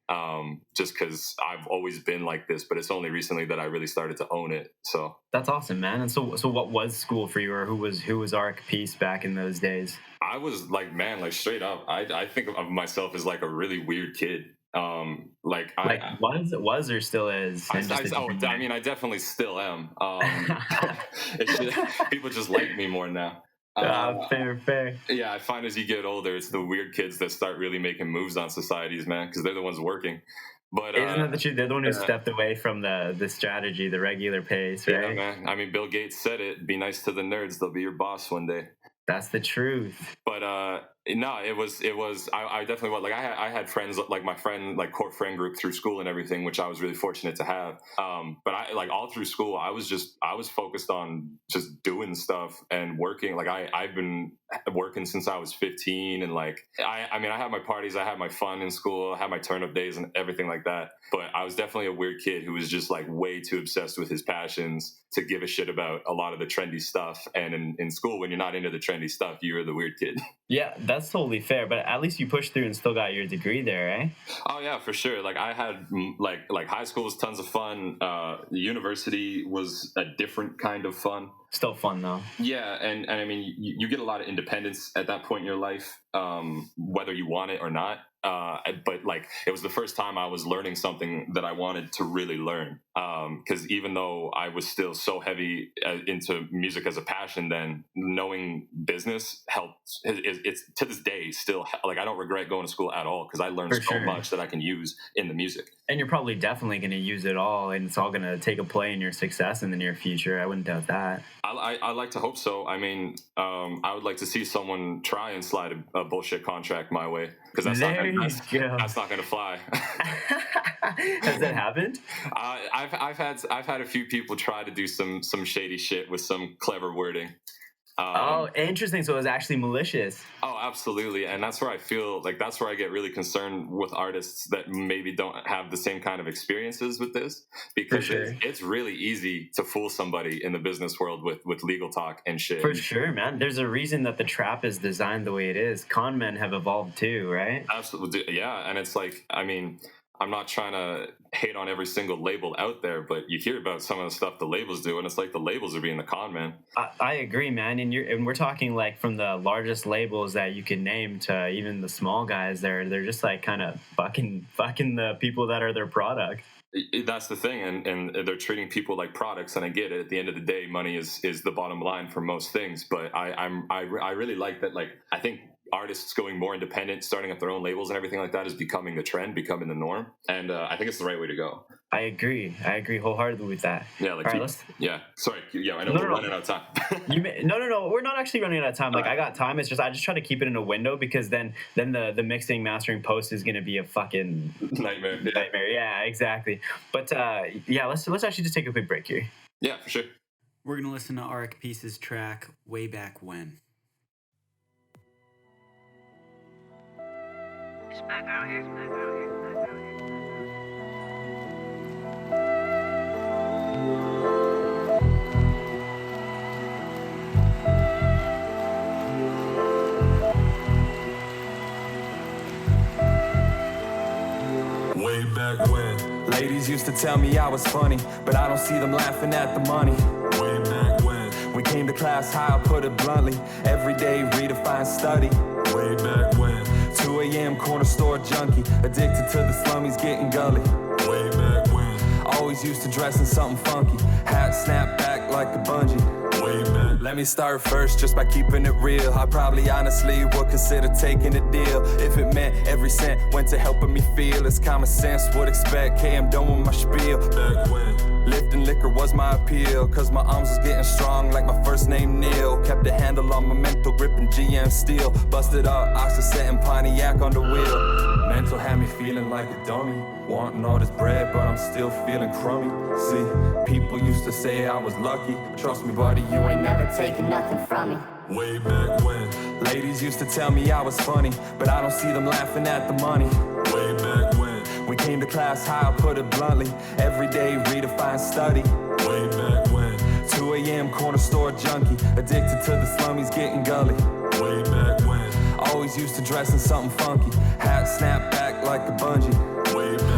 B: just because I've always been like this, but it's only recently that I really started to own it. So
C: that's awesome, man. And so what was school for you, or who was Arik Peace back in those days?
B: I was like, man, like straight up, I think of myself as like a really weird kid.
C: Was or still is?
B: I mean, I definitely still am. People just like me more now.
C: Fair.
B: Yeah, I find as you get older, it's the weird kids that start really making moves on societies, man, because they're the ones working. But
C: isn't that the truth? They're the one who stepped away from the strategy, the regular pace, right?
B: Yeah, man. I mean, Bill Gates said it. Be nice to the nerds; they'll be your boss one day.
C: That's the truth.
B: But no, it was. I definitely was like I had friends, like my friend, like core friend group through school and everything, which I was really fortunate to have. But I like all through school, I was focused on just doing stuff and working. Like I've been working since I was 15, and like I mean I had my parties, I had my fun in school, I had my turn up days and everything like that. But I was definitely a weird kid who was just like way too obsessed with his passions to give a shit about a lot of the trendy stuff. And in school, when you're not into the trendy stuff, you're the weird kid.
C: Yeah, that's totally fair. But at least you pushed through and still got your degree there, eh?
B: Oh yeah, for sure. Like I had like high school was tons of fun. The university was a different kind of fun.
C: Still fun though.
B: Yeah, and I mean you get a lot of independence at that point in your life, whether you want it or not. But like it was the first time I was learning something that I wanted to really learn. Because even though I was still so heavy into music as a passion, then knowing business helped. It's to this day still like I don't regret going to school at all because I learned so much that I can use in the music. And
C: you're probably definitely going to use it all, and it's all going to take a play in your success in the near future. I wouldn't doubt that.
B: I like to hope so. I mean, I would like to see someone try and slide a bullshit contract my way because that's not going to fly.
C: Has that happened?
B: I've had a few people try to do some shady shit with some clever wording.
C: Interesting. So it was actually malicious.
B: Oh, absolutely. And that's where I feel like that's where I get really concerned with artists that maybe don't have the same kind of experiences with this, because it's really easy to fool somebody in the business world with legal talk and shit.
C: For sure, man. There's a reason that the trap is designed the way it is. Con men have evolved too, right?
B: Absolutely. Yeah. And it's like, I mean, I'm not trying to hate on every single label out there, but you hear about some of the stuff the labels do, and it's like the labels are being the con man.
C: I agree, man. And we're talking like from the largest labels that you can name to even the small guys. They're just like kind of fucking the people that are their product.
B: That's the thing, and they're treating people like products. And I get it. At the end of the day, money is the bottom line for most things. But I really like that. Like I think artists going more independent, starting up their own labels and everything like that is becoming the trend, becoming the norm. And I think it's the right way to go.
C: I agree wholeheartely with that.
B: Yeah, like sorry. Yeah, I know we're running out of time.
C: No, we're not actually running out of time. Like I got time. It's just I just try to keep it in a window because then the mixing, mastering, post is gonna be a fucking
B: nightmare.
C: Yeah, exactly. But let's actually just take a quick break here.
B: Yeah, for sure.
A: We're gonna listen to Arik Peace's track "Way Back When."
D: It's back out here.
E: Way back when
D: Ladies used to tell me I was funny, but I don't see them laughing at the money. Way back when we came to class high, I'll put it bluntly. Every day, redefine study. Way back when 2 a.m. corner store junkie, addicted to the slummies, getting gully. Way back when always used to dress in something funky, hat snapped back like a bungee. Way back. Let me start first just by keeping it real. I probably honestly would consider taking a deal if it meant every cent went to helping me feel as common sense would expect. Hey, I'm done with my spiel. Back when lifting liquor was my appeal, cause my arms was getting strong like my first name Neil. Kept a handle on my mental, gripping GM steel. Busted up, Oxyset and Pontiac on the wheel. Mental had me feeling like a dummy, wanting all this bread, but I'm still feeling crummy. See, people used to say I was lucky. Trust me, buddy, you ain't never taking nothing from me. Way back when ladies used to tell me I was funny, but I don't see them laughing at the money. Way back when we came to class high, I'll put it bluntly. Every day, redefine study. Way back when 2 a.m. corner store junkie, addicted to the slummies, getting gully. Way back when always used to dress in something funky, hat snapped back like a bungee.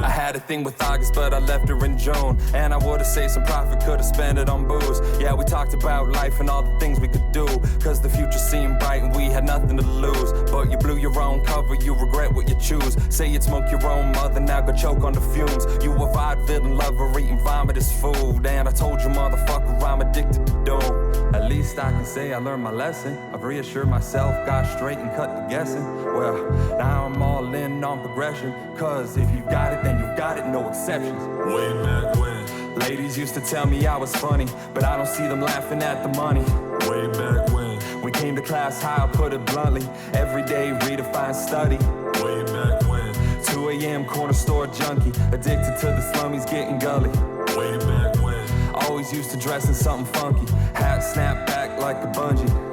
D: I had a thing with August, but I left her in June. And I would've saved some profit, could've spent it on booze. Yeah, we talked about life and all the things we could do, cause the future seemed bright and we had nothing to lose. But you blew your own cover, you regret what you choose. Say you'd smoke your own mother, now go choke on the fumes. You a vaudevillain lover, eating vomit as food. And I told you, motherfucker, I'm addicted to doom. At least I can say I learned my lesson. I've reassured myself, got straight and cut the guessing. Well, now I'm all in on progression, cause if you got it, then you got it, no exceptions. Way back when ladies used to tell me I was funny, but I don't see them laughing at the money. Way back when we came to class high, I'll put it bluntly. Every day, redefine study. Way back when 2 a.m. corner store junkie, addicted to the slummies, getting gully. Way back when always used to dress in something funky, hat snapped back like a bungee.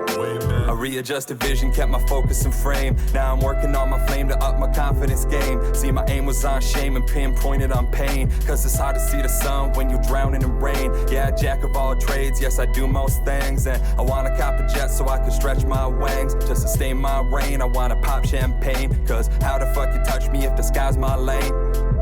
D: I readjusted vision, kept my focus and frame. Now I'm working on my flame to up my confidence game. See, my aim was on shame and pinpointed on pain, cause it's hard to see the sun when you're drowning in rain. Yeah, jack of all trades, yes I do most things. And I wanna cop a jet so I can stretch my wings, just to stay my reign. I wanna pop champagne, cause how the fuck you touch me if the sky's my lane?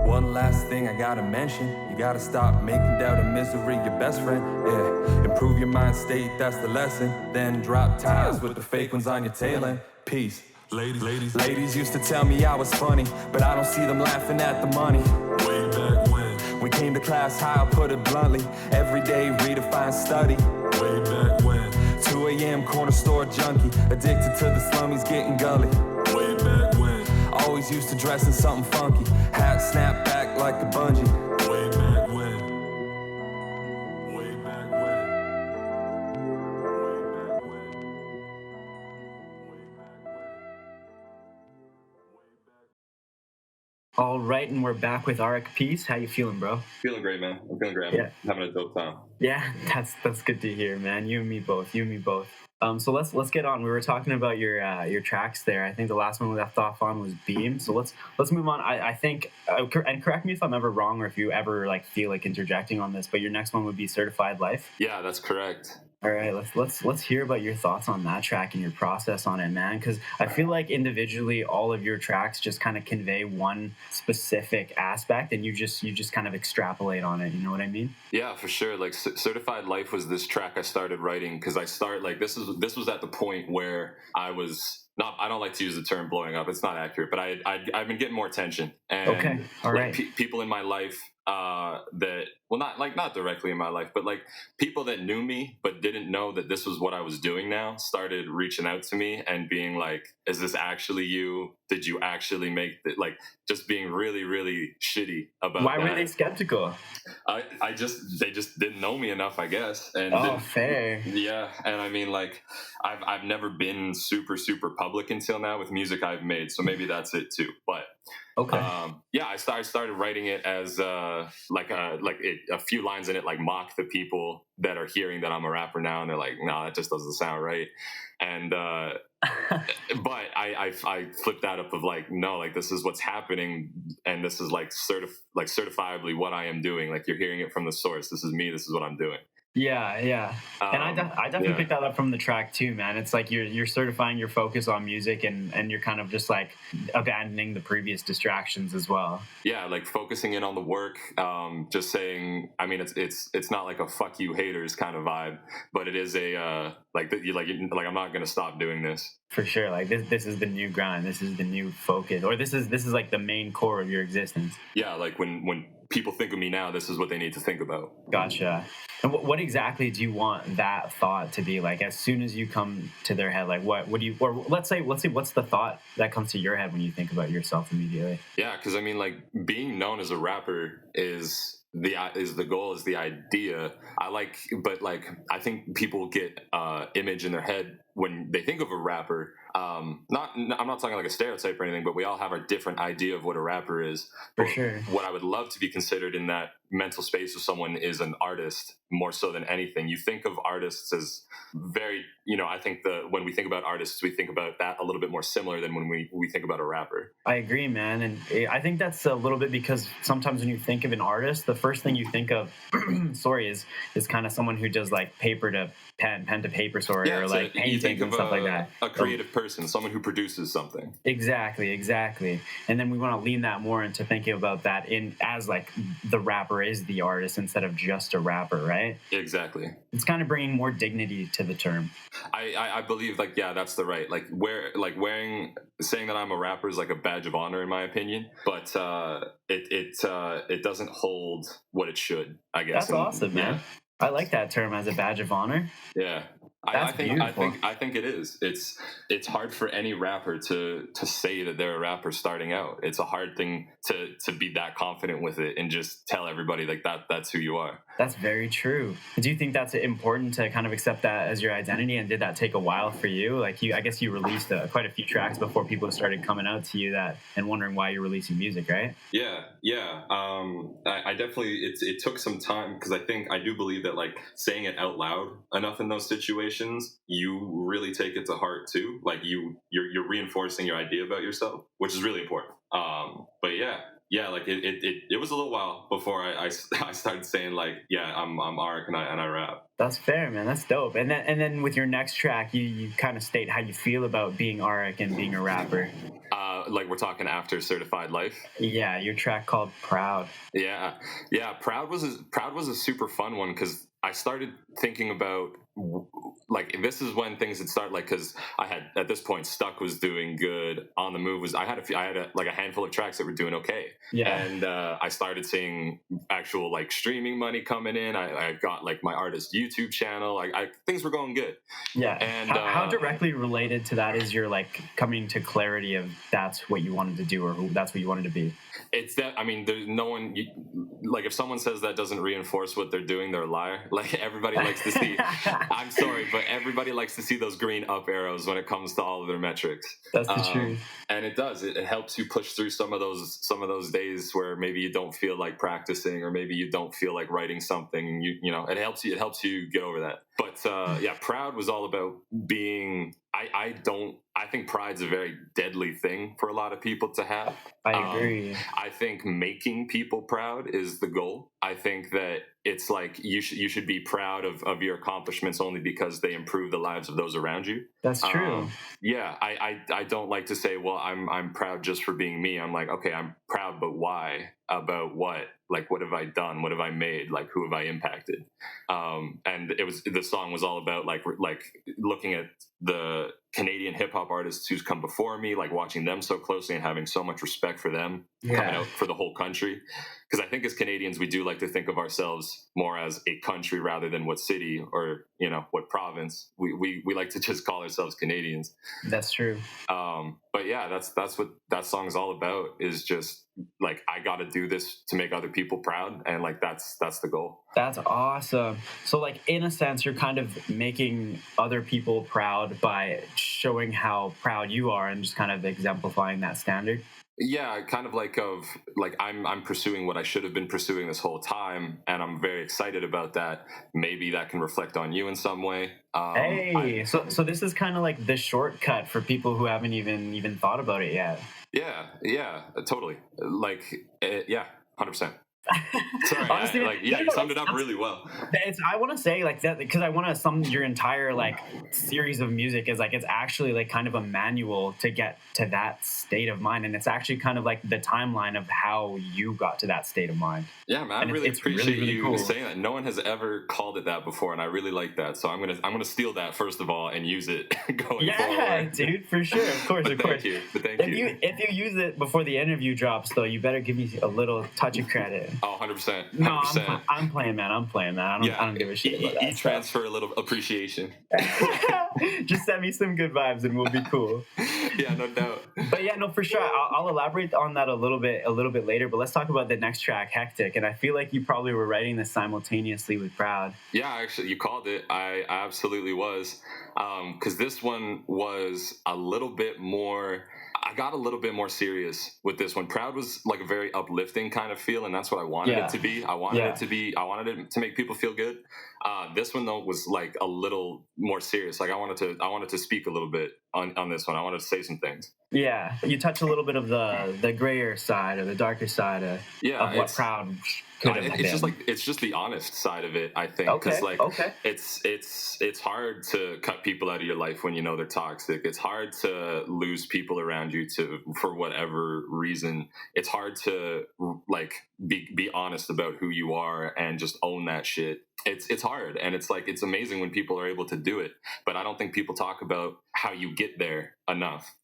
D: One last thing I gotta mention, you gotta stop making doubt and misery your best friend. Yeah, improve your mind state, that's the lesson. Then drop ties with the fake ones on your tail end. Peace. Ladies used to tell me I was funny, but I don't see them laughing at the money. Way back when we came to class high, I'll put it bluntly. Every day, redefine study. Way back when 2 a.m. corner store junkie, addicted to the slummies, getting gully. Way back when always used to dress in something funky, hat snapped back like a bungee. Way back when. Way back when. Way back when. Way back when.
C: All right, and we're back with Arik Peace. How you feeling, bro?
B: Feeling great, man. I'm feeling great.
C: Yeah.
B: I'm having a dope time.
C: Yeah, that's good to hear, man. You and me both. So let's get on. We were talking about your tracks there. I think the last one we left off on was Beam. So let's move on. I think, and correct me if I'm ever wrong or if you ever like feel like interjecting on this, but your next one would be Certified Life.
B: Yeah, that's correct.
C: All right, let's hear about your thoughts on that track and your process on it, man. Because I feel like individually, all of your tracks just kind of convey one specific aspect, and you just kind of extrapolate on it. You know what I mean?
B: Yeah, for sure. Like Certified Life was this track I started writing because this was at the point where I was. I don't like to use the term blowing up. It's not accurate, but I've been getting more attention. And
C: okay, all right.
B: People in my life not directly in my life, but like people that knew me but didn't know that this was what I was doing now started reaching out to me and being like, is this actually you? Did you actually make it? Like just being really, really shitty about
C: Why
B: that.
C: were they skeptical?
B: They just didn't know me enough, I guess. And
C: fair.
B: Yeah. And I mean, like I've never been super, super public until now with music I've made. So maybe that's it too. But
C: okay.
B: I started writing it as a few lines in it like mock the people that are hearing that I'm a rapper now, and they're like, "No, that just doesn't sound right." And but I flipped that up of like, no, like this is what's happening, and this is like certifiably what I am doing. Like you're hearing it from the source. This is me. This is what I'm doing.
C: Yeah. And I definitely
B: Yeah.
C: picked that up from the track too, man. It's like you're certifying your focus on music, and you're kind of just like abandoning the previous distractions as well.
B: Yeah, like focusing in on the work, just saying, I mean, it's not like a fuck you haters kind of vibe, but it is a like I'm not gonna stop doing this.
C: For sure. Like this is the new grind. This is the new focus, or this is like the main core of your existence.
B: Yeah, like when people think of me now, this is what they need to think about.
C: Gotcha. And what exactly do you want that thought to be? Like, as soon as you come to their head, like what do you, or let's say what's the thought that comes to your head when you think about yourself immediately?
B: Yeah, because I mean, like, being known as a rapper is the goal, is the idea. But I think people get image in their head when they think of a rapper. I'm not talking like a stereotype or anything, but we all have our different idea of what a rapper is.
C: For sure.
B: What I would love to be considered in that mental space of someone is an artist, more so than anything. You think of artists as very, I think when we think about artists, we think about that a little bit more similar than when we think about a rapper.
C: I agree, man. And I think that's a little bit because sometimes when you think of an artist, the first thing you think of, is kind of someone who does like paper to pen to paper story, or like painting and stuff like that.
B: A creative person, someone who produces something.
C: Exactly. And then we want to lean that more into thinking about that as like the rapper is the artist instead of just a rapper, right?
B: Exactly.
C: It's kind of bringing more dignity to the term.
B: I believe that's the right, saying that I'm a rapper is like a badge of honor in my opinion, but it doesn't hold what it should, I guess.
C: That's awesome, man. I like that term as a badge of honor.
B: Yeah. I think it is. It's hard for any rapper to say that they're a rapper starting out. It's a hard thing to be that confident with it and just tell everybody like that's who you are.
C: That's very true. Do you think that's important to kind of accept that as your identity? And did that take a while for you? Like I guess you released quite a few tracks before people started coming out to you and wondering why you're releasing music, right?
B: Yeah. I definitely, it took some time because I do believe that like saying it out loud enough in those situations, you really take it to heart too. Like you're reinforcing your idea about yourself, which is really important. But yeah, like it was a little while before I started saying like, yeah, I'm Arik and I rap.
C: That's fair, man. That's dope. And then with your next track, you kind of state how you feel about being Arik and being a rapper.
B: Like we're talking after Certified Life.
C: Yeah, your track called Proud.
B: Yeah. Proud was a super fun one because I started thinking about like this is when things had started, like because I had at this point Stuck was doing good, On the Move was I had a handful of tracks that were doing okay.
C: Yeah.
B: And I started seeing actual like streaming money coming in. I got like my artist YouTube channel. Things were going good.
C: Yeah.
B: And
C: how directly related to that is your like coming to clarity of that's what you wanted to do or that's what you wanted to be?
B: It's that, I mean, there's no one, like if someone says that doesn't reinforce what they're doing, they're a liar. Like everybody likes to see, I'm sorry, but everybody likes to see those green up arrows when it comes to all of their metrics.
C: That's the truth.
B: And it does, it helps you push through some of those days where maybe you don't feel like practicing, or maybe you don't feel like writing something, it helps you get over that. But Proud was all about being, I think pride's a very deadly thing for a lot of people to have.
C: I agree.
B: I think making people proud is the goal. I think that it's like you should be proud of your accomplishments only because they improve the lives of those around you.
C: That's true.
B: I don't like to say, well, I'm proud just for being me. I'm like, okay, I'm proud, but why? About what? Like, what have I done? What have I made? Like, who have I impacted? And the song was all about like looking at the Canadian hip hop artists who's come before me, like watching them so closely and having so much respect for them coming out for the whole country. Because I think as Canadians, we do like to think of ourselves more as a country rather than what city or, what province. We like to just call ourselves Canadians.
C: That's true.
B: But yeah, that's what that song is all about, is just like, I got to do this to make other people proud. And like, that's the goal.
C: That's awesome. So like, in a sense, you're kind of making other people proud by showing how proud you are and just kind of exemplifying that standard.
B: Yeah, kind of like I'm pursuing what I should have been pursuing this whole time, and I'm very excited about that. Maybe that can reflect on you in some way.
C: So this is kind of like the shortcut for people who haven't even thought about it yet.
B: Yeah, totally. 100%. Sorry,
C: Honestly,
B: you summed it up really well.
C: I want to say like that because I want to sum your entire like series of music as like it's actually like kind of a manual to get to that state of mind, and it's actually kind of like the timeline of how you got to that state of mind.
B: Yeah, man, I really appreciate you saying that. No one has ever called it that before, and I really like that. So I'm gonna steal that first of all and use it going forward.
C: Yeah, dude, for sure, of course.
B: Thank you.
C: If you use it before the interview drops, though, you better give me a little touch of credit.
B: Oh, 100%.
C: No, I'm playing, man. I don't give a shit about that.
B: Transfer a little appreciation.
C: Just send me some good vibes and we'll be cool.
B: Yeah, no doubt.
C: But yeah, no, for sure. I'll elaborate on that a little bit later. But let's talk about the next track, Hectic. And I feel like you probably were writing this simultaneously with Proud.
B: Yeah, actually, you called it. I absolutely was. Because this one was a little bit more. I got a little bit more serious with this one. Proud was like a very uplifting kind of feel, and that's what I wanted it to be. I wanted it to make people feel good. This one though was like a little more serious. Like I wanted to speak a little bit on this one. I wanted to say some things. Yeah,
C: you touch a little bit of the grayer side or the darker side of what Proud.
B: It's just the honest side of it, I think, because it's hard to cut people out of your life when you know they're toxic. It's hard to lose people around you for whatever reason. It's hard to like be honest about who you are and just own that shit. It's hard, and it's amazing when people are able to do it, but I don't think people talk about how you get there enough.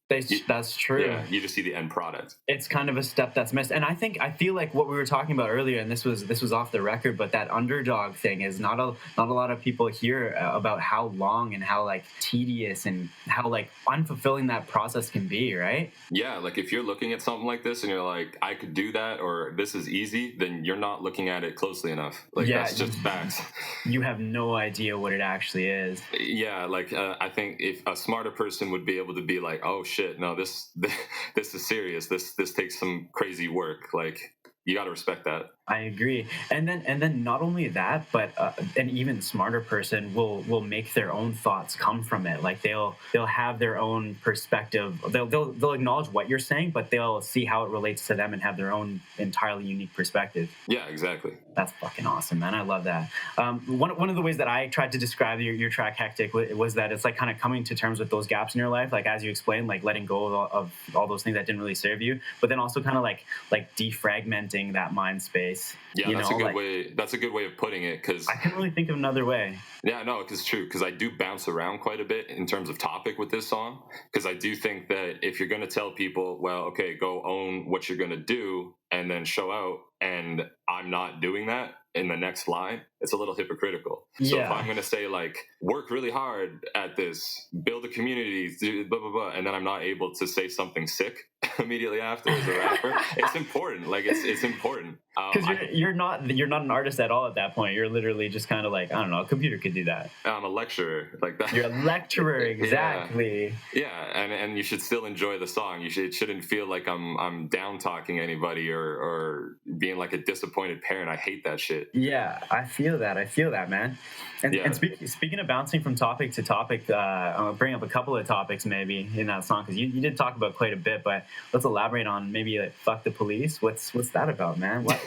C: That's true.
B: Yeah, you just see the end product.
C: It's kind of a step that's missed, and I feel like what we were talking about earlier, and this was off the record, but that underdog thing is not a lot of people hear about how long and how like tedious and how like unfulfilling that process can be, right?
B: Yeah, like if you're looking at something like this and you're like, I could do that, or this is easy, then you're not looking at it closely enough. Like that's just facts.
C: You have no idea what it actually is.
B: Yeah, like I think if a smarter person would be able to be like, oh shit, no, this is serious. This takes some crazy work. Like you got to respect that.
C: I agree. And then not only that, but an even smarter person will make their own thoughts come from it. Like they'll have their own perspective. They'll acknowledge what you're saying, but they'll see how it relates to them and have their own entirely unique perspective.
B: Yeah, exactly.
C: That's fucking awesome, man. I love that. One of the ways that I tried to describe your track Hectic was that it's like kind of coming to terms with those gaps in your life, like as you explained, like letting go of all those things that didn't really serve you, but then also kind of like defragmenting that mind space.
B: Yeah, that's a good way. That's a good way of putting it, because
C: I can't really think of another way.
B: Yeah, no, it's true, because I do bounce around quite a bit in terms of topic with this song, because I do think that if you're going to tell people, well, okay, go own what you're going to do and then show out, and I'm not doing that in the next line, it's a little hypocritical. So if I'm going to say like, work really hard at this, build a community, blah, blah, blah, and then I'm not able to say something sick immediately after as a rapper, it's important. Like it's important.
C: Because you're not an artist at all at that point. You're literally just kind of like, I don't know, a computer could do that.
B: I'm a lecturer like that.
C: You're a lecturer, exactly.
B: Yeah, and you should still enjoy the song. It shouldn't feel like I'm down talking anybody or being like a disappointed parent. I hate that shit.
C: Yeah, I feel that, man. And speaking of bouncing from topic to topic, I'll bring up a couple of topics maybe in that song, because you did talk about quite a bit, but let's elaborate on maybe like fuck the police. What's that about, man? Why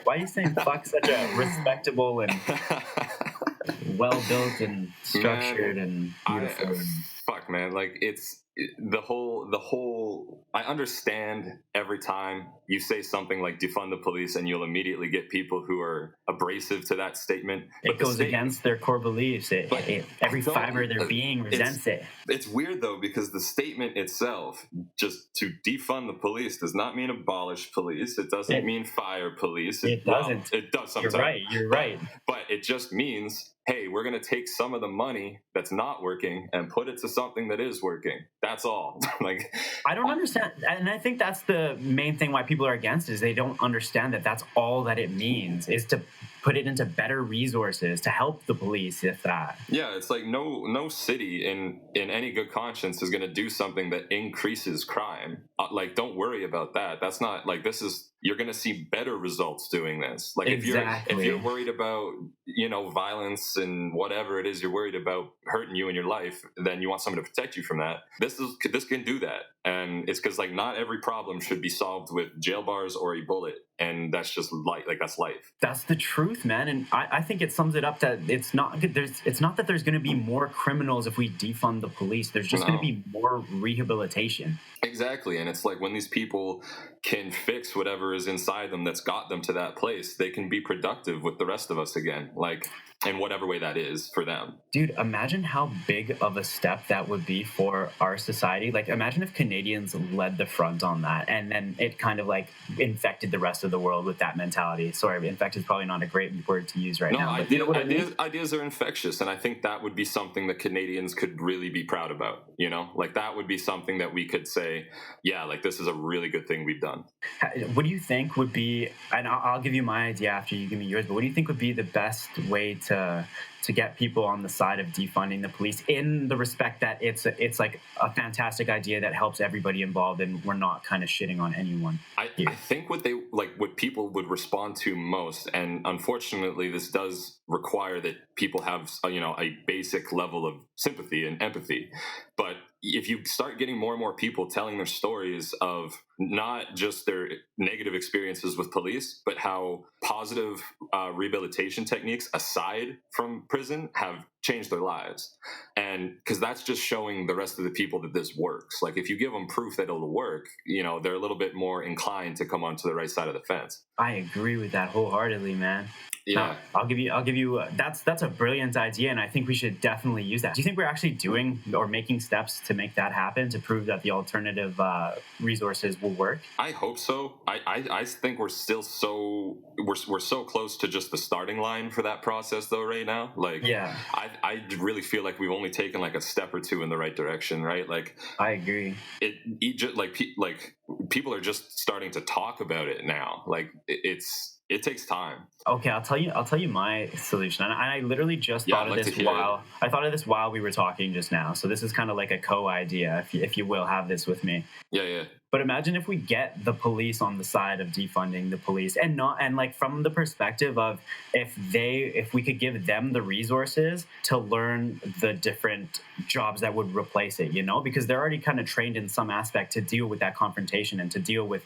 C: are you saying fuck such a respectable and well built and structured and beautiful?
B: Fuck, man, like it's the whole I understand every time you say something like defund the police and you'll immediately get people who are abrasive to that statement.
C: It goes against their core beliefs. Every fiber of their being resents it.
B: It's weird though, because the statement itself, just to defund the police, does not mean abolish police. It doesn't mean fire police.
C: It doesn't.
B: Well, it does sometimes.
C: You're right.
B: But it just means, hey, we're going to take some of the money that's not working and put it to something that is working. That's all. Like,
C: I don't understand. And I think that's the main thing why people are against it, is they don't understand that that's all that it means, is to put it into better resources to help the police, if that.
B: Yeah, it's like no city in any good conscience is going to do something that increases crime. Like, don't worry about that. That's not like, this is, you're going to see better results doing this. Like,
C: Exactly.
B: if you're worried about, you know, violence and whatever it is you're worried about hurting you in your life, then you want someone to protect you from that. This can do that. And it's because, like, not every problem should be solved with jail bars or a bullet. And that's just like that's life.
C: That's the truth, man. And I think it sums it up that it's not that there's going to be more criminals if we defund the police. There's just going to be more rehabilitation.
B: Exactly. And it's like, when these people can fix whatever is inside them that's got them to that place, they can be productive with the rest of us again, like, in whatever way that is for them.
C: Dude, imagine how big of a step that would be for our society. Like, imagine if Canadians led the front on that, and then it kind of like infected the rest of the world with that mentality. Sorry, infected is probably not a great word to use right now.
B: No,
C: you know what I mean?
B: Ideas are infectious, and I think that would be something that Canadians could really be proud about. You know, like, that would be something that we could say, yeah, like, this is a really good thing we've done.
C: What do you think would be, and I'll give you my idea after you give me yours, but what do you think would be the best way to get people on the side of defunding the police, in the respect that it's like a fantastic idea that helps everybody involved, and we're not kind of shitting on anyone?
B: I think what people would respond to most, and unfortunately this does require that people have, you know, a basic level of sympathy and empathy, but if you start getting more and more people telling their stories of not just their negative experiences with police, but how positive rehabilitation techniques aside from prison have changed their lives. And because that's just showing the rest of the people that this works. Like, if you give them proof that it'll work, you know, they're a little bit more inclined to come onto the right side of the fence.
C: I agree with that wholeheartedly, man.
B: Yeah,
C: I'll give you. That's a brilliant idea, and I think we should definitely use that. Do you think we're actually doing or making steps to make that happen, to prove that the alternative resources will work?
B: I hope so. I think we're still we're so close to just the starting line for that process, though. Right now, like,
C: yeah,
B: I really feel like we've only taken like a step or two in the right direction, right? Like,
C: I agree.
B: People are just starting to talk about it now. Like, it takes time.
C: Okay, I'll tell you my solution. And I literally just thought of this while we were talking just now. So this is kind of like a co-idea, if you will, have this with me.
B: Yeah.
C: But imagine if we get the police on the side of defunding the police, and like from the perspective of if we could give them the resources to learn the different jobs that would replace it, you know, because they're already kind of trained in some aspect to deal with that confrontation and to deal with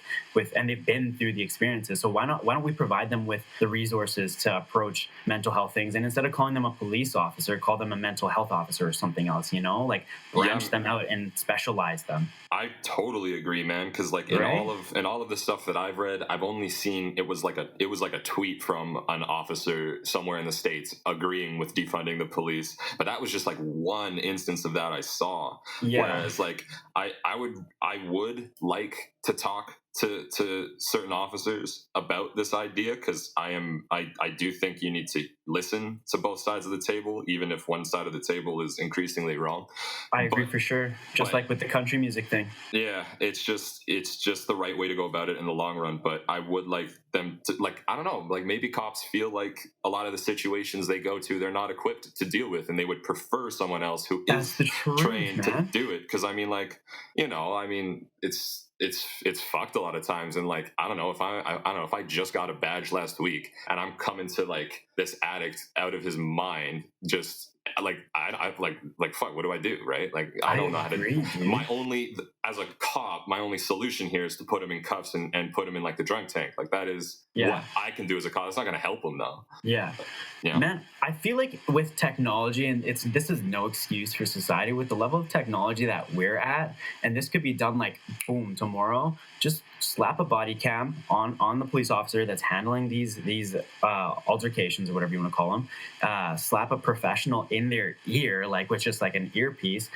C: and they've been through the experiences. So why don't we provide them with the resources to approach mental health things, and instead of calling them a police officer, call them a mental health officer or something else, you know, like branch them out and specialize them.
B: I totally agree, man. Because like in all of the stuff that I've read, I've only seen it was like a tweet from an officer somewhere in the States agreeing with defunding the police, but that was just like one instance of that I saw. Yeah. Whereas like I would like to talk to certain officers about this idea, because I do think you need to listen to both sides of the table, even if one side of the table is increasingly wrong.
C: I agree for sure. Just like with the country music thing.
B: Yeah, it's just the right way to go about it in the long run. But I would like them to, like, I don't know, like maybe cops feel like a lot of the situations they go to, they're not equipped to deal with, and they would prefer someone else who is trained to do it. Because I mean, like, you know, I mean, it's fucked a lot of times, and like I don't know if I just got a badge last week and I'm coming to like this addict out of his mind, just like I like fuck, what do I do, right? Like I don't know how to. Dude. As a cop, my only solution here is to put him in cuffs and put him in like the drunk tank. Like that is what I can do as a cop. It's not going to help him though. Yeah,
C: man. I feel like with technology, and this is no excuse for society, with the level of technology that we're at, and this could be done like boom tomorrow. Just slap a body cam on the police officer that's handling these altercations or whatever you want to call them. Slap a professional in their ear, like with just like an earpiece,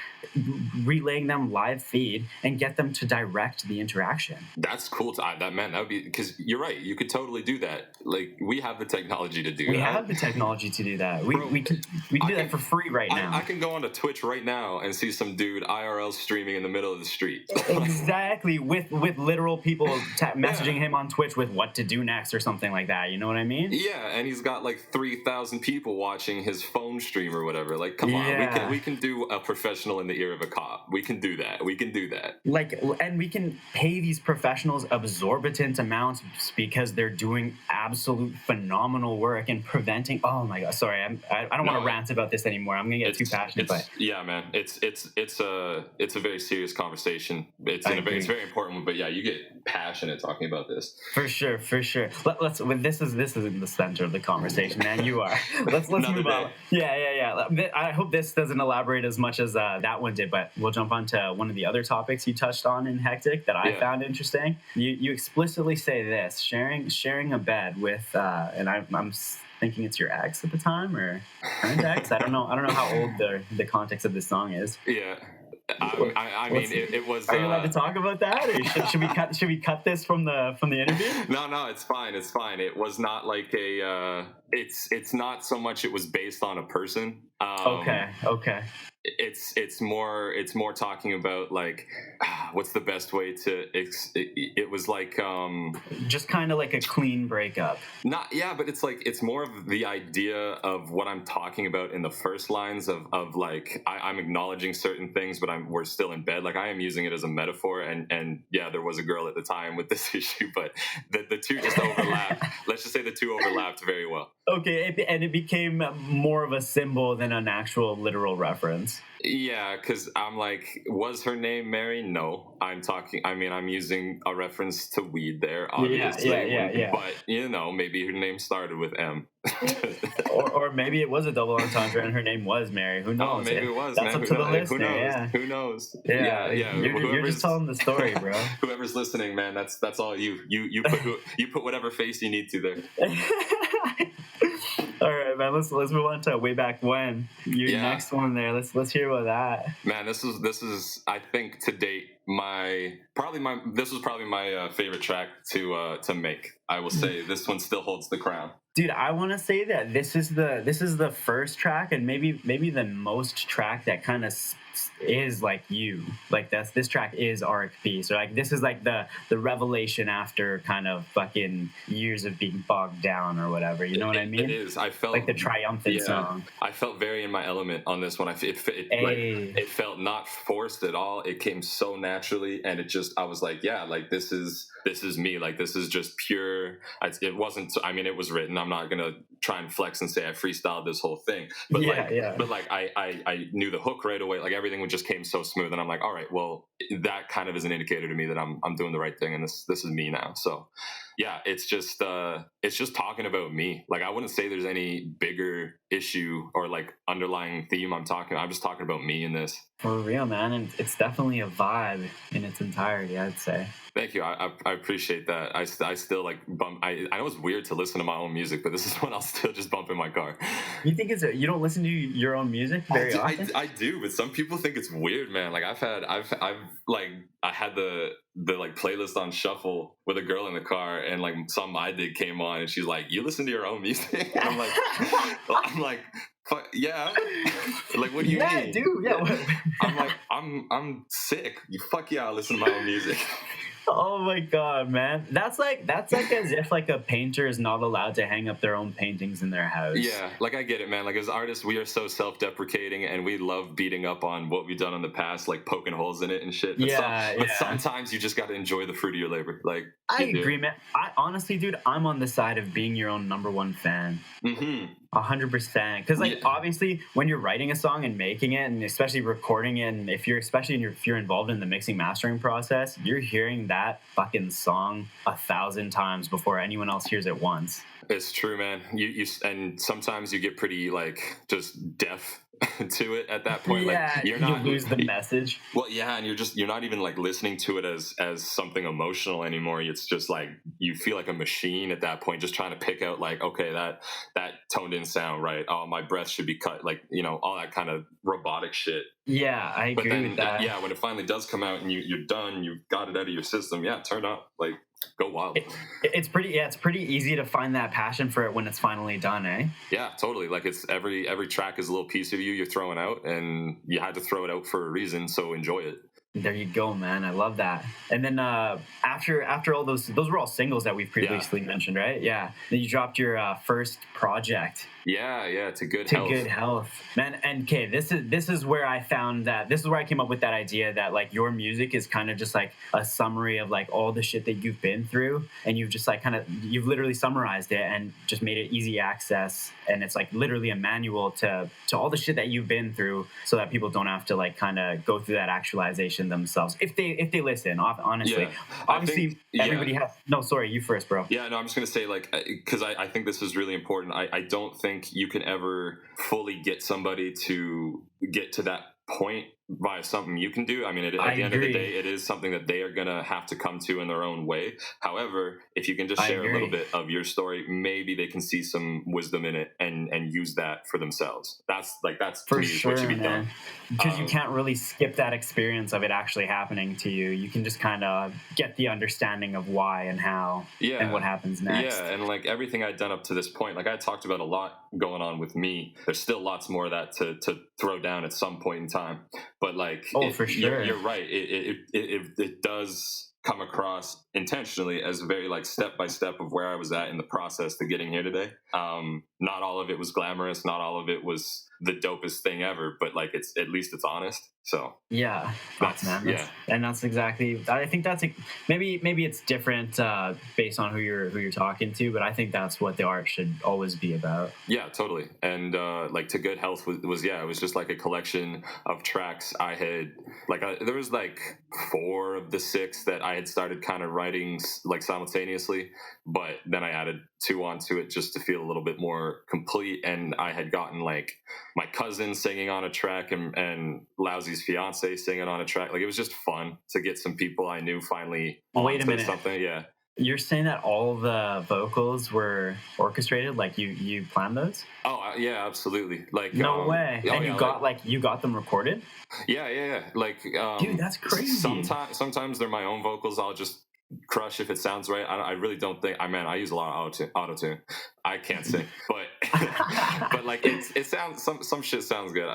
C: relaying them live feed, and get them to direct the interaction.
B: That's cool. That would be, because you're right. You could totally do that. Like, we have the technology to do that.
C: We have the technology to do that. We can do that for free right now.
B: I can go onto Twitch right now and see some dude IRL streaming in the middle of the street.
C: Exactly, with literal people messaging him on Twitch with what to do next or something like that. You know what I mean?
B: Yeah, and he's got like 3,000 people watching his phone stream or whatever. Like, come on, we can do a professional in the ear of a cop. We can do that. Like,
C: and we can pay these professionals exorbitant amounts because they're doing absolute phenomenal work in preventing. Oh my god, sorry, I don't want to rant about this anymore. I'm gonna get too passionate. But
B: yeah, man, it's a very serious conversation. It's very important one. But yeah, you get passionate talking about this.
C: For sure. This is in the center of the conversation, man. You are. Let's move on. Yeah. I hope this doesn't elaborate as much as that one did, but we'll jump on to one of the other topics you touched on in Hectic that I found interesting. You explicitly say this: sharing a bed with, and I'm thinking it's your ex at the time or current ex. I don't know how old the context of this song is.
B: Yeah. I mean, it was.
C: Are you allowed to talk about that, or should we cut this from the interview?
B: No, it's fine. It was not like a. It's not so much. It was based on a person.
C: Okay.
B: It's more talking about like what's the best way to. It was like
C: just kind of like a clean breakup.
B: But it's more of the idea of what I'm talking about in the first lines of like I'm acknowledging certain things, but we're still in bed. Like, I am using it as a metaphor, and yeah, there was a girl at the time with this issue, but the two just overlapped. Let's just say the two overlapped very well.
C: Okay, and it became more of a symbol than an actual literal reference.
B: Yeah, because I'm like, was her name Mary? No, I'm using a reference to weed there, obviously.
C: Yeah.
B: But, maybe her name started with M.
C: or maybe it was a double entendre and her name was Mary. Who knows?
B: Oh, maybe it was.
C: That's up to the listener.
B: Who knows?
C: Yeah. You're just telling the story, bro.
B: Whoever's listening, man, that's all you. You put whatever face you need to there.
C: All right, man. Let's move on to way back when. Your next one there. Let's hear about that.
B: Man, this is I think to date this was probably my favorite track to make. I will say this one still holds the crown.
C: Dude, I want to say that this is the first track and maybe the most track that kind of is like you. Like this track is Arik Peace. Or like this is like the revelation after kind of fucking years of being bogged down or whatever. You know what I mean?
B: It is. I felt
C: like the triumphant song.
B: I felt very in my element on this one. It felt not forced at all. It came so naturally, and I was like, yeah, like this is me. Like, this is just pure. It wasn't. I mean, it was written. I'm not gonna try and flex and say I freestyled this whole thing. But I knew the hook right away. Like, everything just came so smooth, and I'm like, all right, well, that kind of is an indicator to me that I'm doing the right thing, and this is me now. So yeah, it's just talking about me. Like, I wouldn't say there's any bigger issue or like underlying theme I'm just talking about me in this.
C: For real, man. And it's definitely a vibe in its entirety, I'd say.
B: Thank you. I appreciate that. I still like bump. I know it's weird to listen to my own music, but this is one I'll still just bump in my car.
C: You think you don't listen to your own music very often?
B: I do, but some people think it's weird, man. Like, I had the like playlist on shuffle with a girl in the car, and like something I did came on, and she's like, "You listen to your own music?" And I'm like, fuck, yeah. Like, what do you mean?
C: Yeah, dude. Yeah.
B: I'm like, I'm sick. Fuck yeah, I listen to my own music.
C: Oh my god, man. That's like as if like a painter is not allowed to hang up their own paintings in their house.
B: Yeah, like, I get it, man. Like, as artists, we are so self-deprecating, and we love beating up on what we've done in the past, like poking holes in it and shit. But sometimes you just got to enjoy the fruit of your labor. Like,
C: I agree, man. I honestly, dude, I'm on the side of being your own number one fan. 100%. Because like, obviously, when you're writing a song and making it, and especially recording it, and if you're involved in the mixing mastering process, you're hearing that fucking song 1,000 times before anyone else hears it once.
B: It's true, man. You and sometimes you get pretty like just deaf to it at that point.
C: Yeah,
B: like you
C: lose the message.
B: Well, yeah, and you're not even like listening to it as something emotional anymore. It's just like you feel like a machine at that point, just trying to pick out like, okay, that tone didn't sound right. Oh, my breath should be cut. Like, all that kind of robotic shit.
C: Yeah, I agree with that.
B: Yeah, when it finally does come out and you're done, you've got it out of your system. Yeah, turn up, like go wild.
C: It's pretty easy to find that passion for it when it's finally done, eh?
B: Yeah, totally. Like it's every track is a little piece of you're throwing out, and you had to throw it out for a reason. So enjoy it.
C: There you go, man. I love that. And then after all those were all singles that we've previously mentioned, right? Yeah. Then you dropped your first project.
B: Yeah, To Good
C: Health, man. And okay, this is where I found that. This is where I came up with that idea that like your music is kind of just like a summary of like all the shit that you've been through, and you've just like you've literally summarized it and just made it easy access, and it's like literally a manual to all the shit that you've been through, so that people don't have to like kind of go through that actualization themselves if they listen. Honestly, obviously everybody has. No, sorry, you first, bro.
B: Yeah, no, I'm just gonna say like because I think this is really important. I don't think you can ever fully get somebody to get to that point by something you can do. I mean, at the end of the day, it is something that they are going to have to come to in their own way. However, if you can just share a little bit of your story, maybe they can see some wisdom in it and use that for themselves. That's
C: for
B: to me
C: sure,
B: is what should be done.
C: Because you can't really skip that experience of it actually happening to you. You can just kind of get the understanding of why and how and what happens next.
B: Yeah, and like everything I'd done up to this point, like I talked about a lot going on with me. There's still lots more of that to throw down at some point in time. But like,
C: for sure,
B: you're right. It does come across intentionally as very like step by step of where I was at in the process to getting here today. Not all of it was glamorous. Not all of it was the dopest thing ever, but like at least it's honest. So
C: and that's exactly. I think that's maybe it's different based on who you're talking to, but I think that's what the art should always be about.
B: Yeah, totally. And like To Good Health was it was just like a collection of tracks I had there was like 4 of the 6 that I had started kind of writing like simultaneously, but then I added 2 onto it just to feel a little bit more complete. And I had gotten like my cousin singing on a track and Lousy's fiance singing on a track. Like it was just fun to get some people I knew finally
C: Wait a minute.
B: Something. Yeah.
C: You're saying that all the vocals were orchestrated, like you planned those?
B: Oh yeah, absolutely. Like
C: no way. And you got them recorded?
B: Yeah. Like
C: dude, that's crazy.
B: Sometimes they're my own vocals. I'll just crush if it sounds right. I really don't think. I use a lot of auto-tune. I can't sing, but like it sounds some shit sounds good.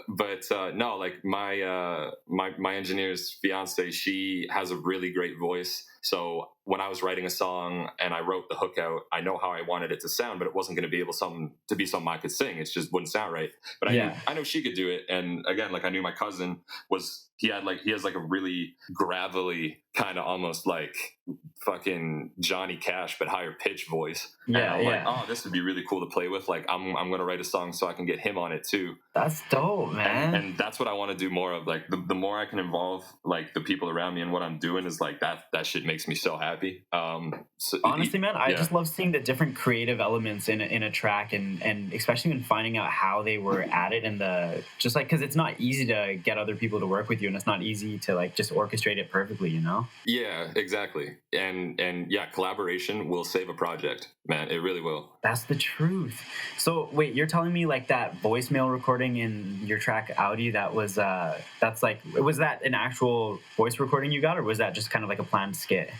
B: But no, like my engineer's fiance, she has a really great voice. So when I was writing a song and I wrote the hook out, I know how I wanted it to sound, but it wasn't going to be able to be something I could sing. It just wouldn't sound right. But I know she could do it. And again, like I knew my cousin he has like a really gravelly kind of almost like fucking Johnny Cash but higher pitch voice.
C: Yeah,
B: and I'm like, oh, this would be really cool to play with. Like I'm gonna write a song so I can get him on it too.
C: That's dope, man.
B: And that's what I want to do more of. Like the more I can involve like the people around me and what I'm doing is like that shit makes me so happy. So
C: honestly, man, I just love seeing the different creative elements in a track, and especially when finding out how they were added in the just like because it's not easy to get other people to work with you, and it's not easy to like just orchestrate it perfectly, you know?
B: Yeah, exactly. And yeah, collaboration will save a project, man. It really will.
C: That's the truth. So wait, you're telling me like that voicemail recording in your track Audi, that was that's like, was that an actual voice recording you got, or was that just kind of like a planned skit?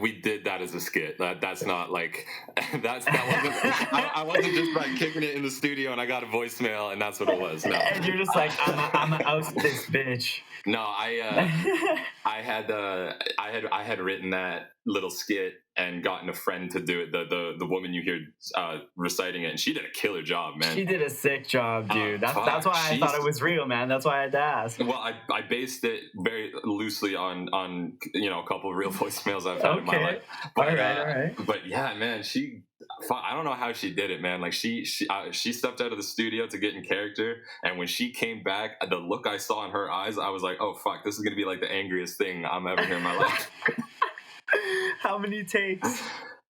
B: We did that as a skit. That's not like that wasn't. I wasn't just like kicking it in the studio and I got a voicemail and that's what it was. No.
C: And you're just like, I'm out this bitch.
B: No, I had written that little skit and gotten a friend to do it. The woman you hear reciting it, and she did a killer job, man.
C: She did a sick job, dude. That's why I thought it was real, man. That's why I had to ask.
B: Well, I based it very loosely on a couple of real voicemails I've had in my life. But,
C: all right.
B: But yeah, man, I don't know how she did it, man. Like she stepped out of the studio to get in character, and when she came back, the look I saw in her eyes, I was like, oh fuck, this is gonna be like the angriest thing I'm ever heard in my life.
C: How many takes?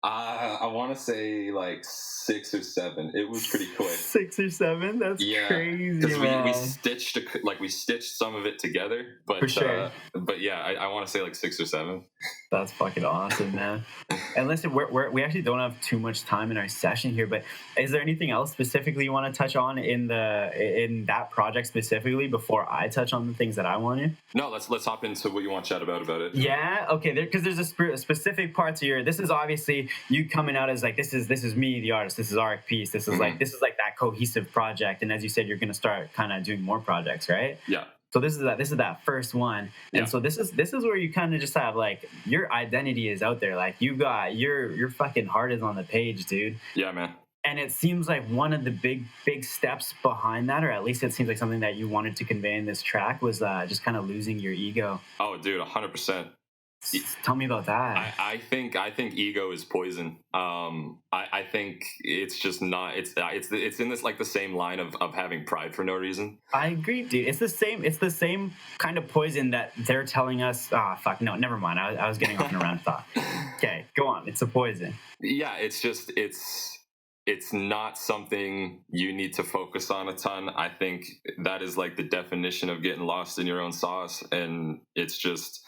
B: I want to say like 6 or 7. It was pretty quick.
C: 6 or 7? That's crazy,
B: because
C: man.
B: we stitched some of it together, but
C: For sure.
B: But yeah, I want to say like 6 or 7.
C: That's fucking awesome, man. And listen, we actually don't have too much time in our session here, but is there anything else specifically you want to touch on in that project specifically before I touch on the things that I want to?
B: No, let's hop into what you want to chat about it.
C: Yeah, okay. Because there's a specific part to your. This is obviously you coming out as like this is me, the artist. This is Arik Peace. This is like that cohesive project. And as you said, you're gonna start kind of doing more projects, right?
B: Yeah.
C: So this is that first one, and so this is where you kind of just have like your identity is out there, like you got your fucking heart is on the page, dude.
B: Yeah, man.
C: And it seems like one of the big steps behind that, or at least it seems like something that you wanted to convey in this track, was just kind of losing your ego.
B: Oh, dude, 100%.
C: Tell me about that.
B: I think ego is poison. I think it's just not. It's in this like the same line of having pride for no reason.
C: I agree, dude. It's the same kind of poison that they're telling us. Fuck, no, never mind. I was getting off on a round thought. Okay, go on. It's a poison.
B: Yeah, it's not something you need to focus on a ton. I think that is like the definition of getting lost in your own sauce. And it's just,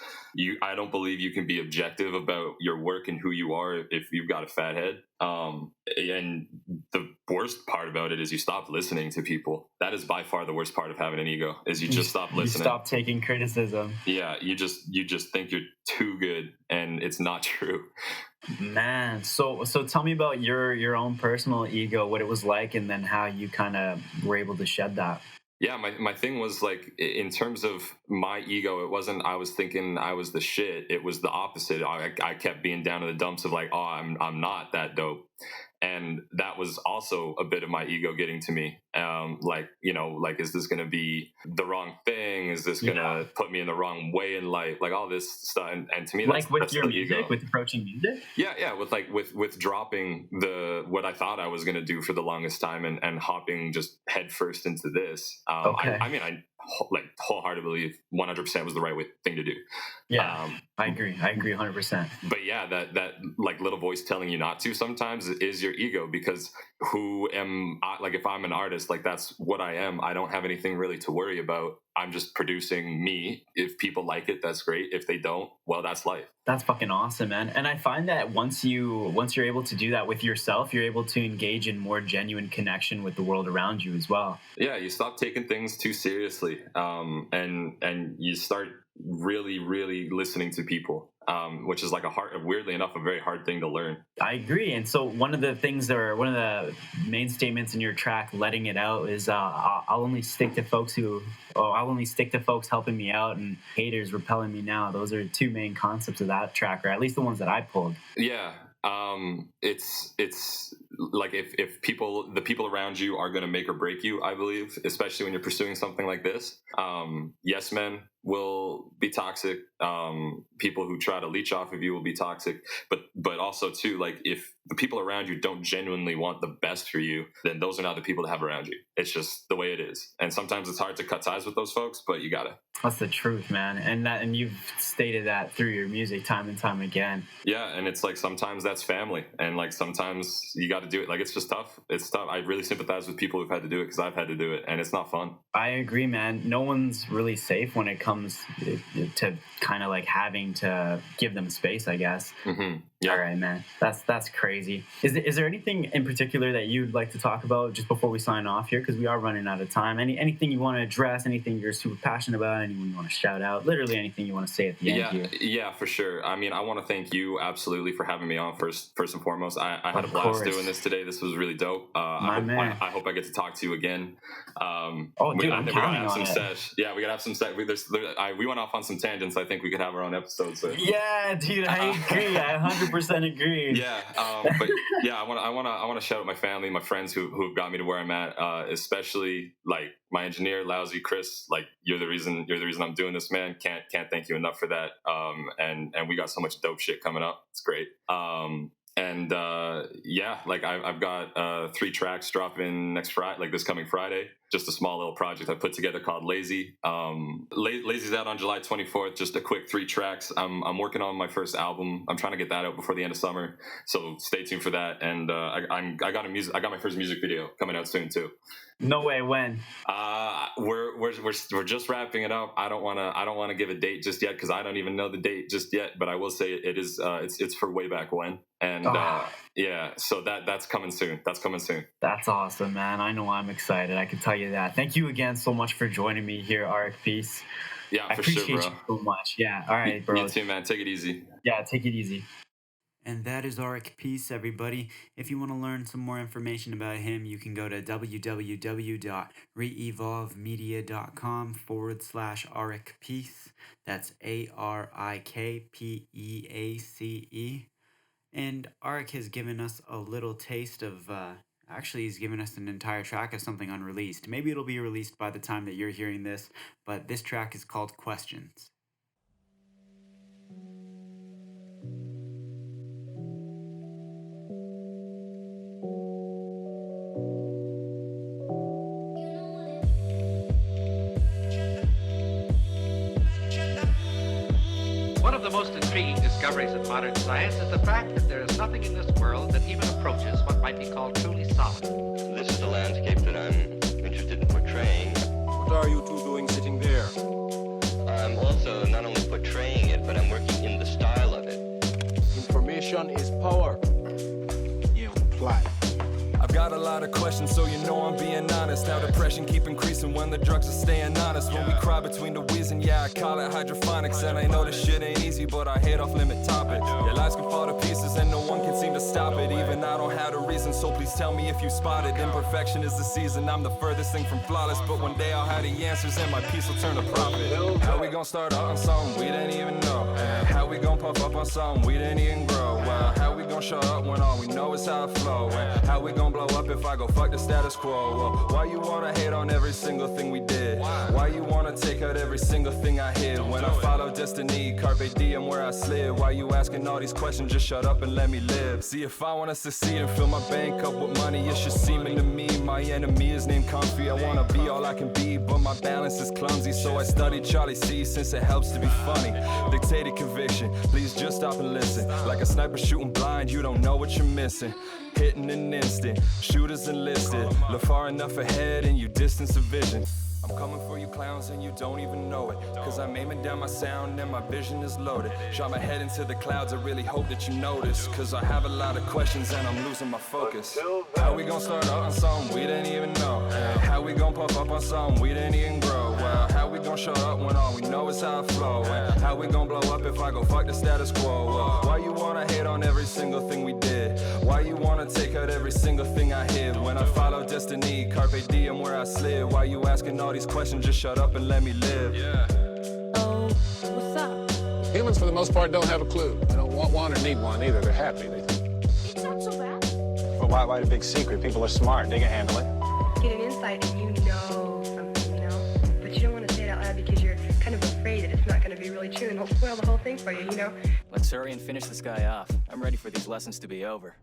B: I don't believe you can be objective about your work and who you are if you've got a fat head. And the worst part about it is you stop listening to people. That is by far the worst part of having an ego, is you just stop listening.
C: You stop taking criticism.
B: Yeah, you just think you're too good, and it's not true.
C: Man, so tell me about your own personal ego, what it was like, and then how you kind of were able to shed that.
B: Yeah, my thing was like, in terms of my ego, it wasn't I was thinking I was the shit. It was the opposite. I kept being down in the dumps of like, oh, I'm not that dope. And that was also a bit of my ego getting to me. Like, is this going to be the wrong thing? Is this going to put me in the wrong way in life? Like all this stuff. And to me, that's,
C: like with
B: that's
C: your
B: the
C: music,
B: ego.
C: with approaching music?
B: Yeah. With dropping what I thought I was going to do for the longest time and hopping just headfirst into this.
C: Okay.
B: I wholeheartedly 100% was the right thing to do.
C: Yeah, I agree 100%.
B: But yeah, that like little voice telling you not to sometimes is your ego, because who am I? Like if I'm an artist, like that's what I am. I don't have anything really to worry about. I'm just producing me. If people like it, that's great. If they don't, well, that's life.
C: That's fucking awesome, man. And I find that once you're able to do that with yourself, you're able to engage in more genuine connection with the world around you as well.
B: Yeah, you stop taking things too seriously, and you start really, really listening to people, which is like weirdly enough, a very hard thing to learn. I
C: agree. And so one of the things, or one of the main statements in your track, Letting It Out, is I'll only stick to folks helping me out, and haters repelling me now. Those are two main concepts of that track, or at least the ones that I pulled.
B: Yeah. It's like if the people around you are going to make or break you, I believe, especially when you're pursuing something like this. Yes men will be toxic. People who try to leech off of you will be toxic, but also too, like if the people around you don't genuinely want the best for you, then those are not the people to have around you. It's just the way it is. And sometimes it's hard to cut ties with those folks, but you gotta.
C: That's the truth, man. And you've stated that through your music time and time again.
B: Yeah. And it's like, sometimes that's family, and like sometimes you got to do it. Like it's just tough. It's tough. I really sympathize with people who've had to do it, because I've had to do it, and it's not fun.
C: I agree, man. No one's really safe when it comes to kind of like having to give them space, I guess.
B: Mm-hmm. Yeah.
C: All right, man. That's crazy. Is there anything in particular that you'd like to talk about just before we sign off here? Because we are running out of time. Anything you want to address? Anything you're super passionate about? Anyone you want to shout out? Literally anything you want to say at the end here.
B: Yeah, for sure. I mean, I want to thank you absolutely for having me on first and foremost. I had a blast doing this today. This was really dope. I hope I get to talk to you again.
C: I'm counting on it.
B: Yeah, we gotta have some set. We went off on some tangents. I think we could have our own episode. So.
C: Yeah, dude, I agree. I 100% agree.
B: Yeah, but yeah, I want to shout out my family, my friends who have got me to where I'm at. Especially like my engineer, Lousy Chris. Like you're the reason I'm doing this, man. Can't thank you enough for that. And we got so much dope shit coming up. It's great. And yeah, like I've got 3 tracks dropping next Friday, like this coming Friday. Just a small little project I put together called Lazy. Lazy's out on July 24th. Just a quick 3 tracks. I'm working on my first album. I'm trying to get that out before the end of summer. So stay tuned for that. And I got my first music video coming out soon too.
C: No way. When?
B: We're just wrapping it up. I don't want to give a date just yet because I don't even know the date just yet. But I will say it is. It's for way back when. And yeah, so that's coming soon. That's coming soon.
C: That's awesome, man. I know I'm excited. I can tell you that. Thank you again so much for joining me here, Arik Peace.
B: Yeah,
C: I appreciate you so much. Yeah. All right, bro.
B: You too, man. Take it easy.
C: Yeah, take it easy.
A: And that is Arik Peace, everybody. If you want to learn some more information about him, you can go to www.reevolvemedia.com/Arik Peace. That's ARIKPEACE. And Arik has given us a little taste of, actually he's given us an entire track of something unreleased. Maybe it'll be released by the time that you're hearing this, but this track is called Questions.
E: One of the most intriguing discoveries of modern science is the fact that there is nothing in this world that even approaches what might be called truly solid.
F: This is the landscape that I'm interested in portraying.
G: What are you two doing sitting there?
F: I'm also not only portraying it, but I'm working in the style of it.
G: Information is power. Imply.
D: I've got a lot of questions, so you know I'm being honest. Now depression keep increasing when the drugs are staying honest. When we cry between the wheezing, yeah, I call it hydroponics. And I know this shit ain't easy, but I hit off limit topics. Your lives can fall to pieces and no one can seem to stop it. Even I don't have the reason, so please tell me if you spot it. Imperfection is the season, I'm the furthest thing from flawless. But one day I'll have the answers and my peace will turn to profit. How we gon' start out on something we didn't even know? How we gon' puff up on something we didn't even grow? How we gon' shut up when all we know is how to flow? How we gon' blow up if I go fuck the status quo? Why you wanna hate on every single thing we did? Why you wanna take out every single thing I hid? When I follow destiny, carpe diem where I slid. Why you asking all these questions? Just shut up and let me live. See, if I wanna succeed and fill my bank up with money, it should seem to me my enemy is named Comfy. I wanna be all I can be, but my balance is clumsy. So I studied Charlie C since it helps to be funny. Dictated conviction, please just stop and listen. Like a sniper shooting blind, you don't know what you're missing. Hitting an instant, shooters enlisted. Look far enough ahead and you distance the vision. I'm coming for you clowns and you don't even know it. Cause I'm aiming down my sound and my vision is loaded. Shot my head into the clouds, I really hope that you notice. Cause I have a lot of questions and I'm losing my focus. How we gon' start out on something we didn't even know? How we gon' puff up on something we didn't even grow? How we gon' shut up when all we know is how to flow? How we gon' blow up if I go fuck the status quo? Why you wanna hate on every single thing we did? Why you wanna take out every single thing I hid? When I follow destiny, carpe diem where I slid. Why you asking all these questions? Just shut up and let me live.
H: Oh, what's up?
G: Humans, for the most part, don't have a clue. They don't want one or need one either. They're happy, they think.
H: It's not so bad.
I: But why the big secret? People are smart. They can handle it.
J: Get an insight and you know something, you know? But you don't want to say it out loud because you're kind of afraid that it's not going to be really true and it'll spoil the whole thing for you, you know?
K: Let's hurry and finish this guy off. I'm ready for these lessons to be over.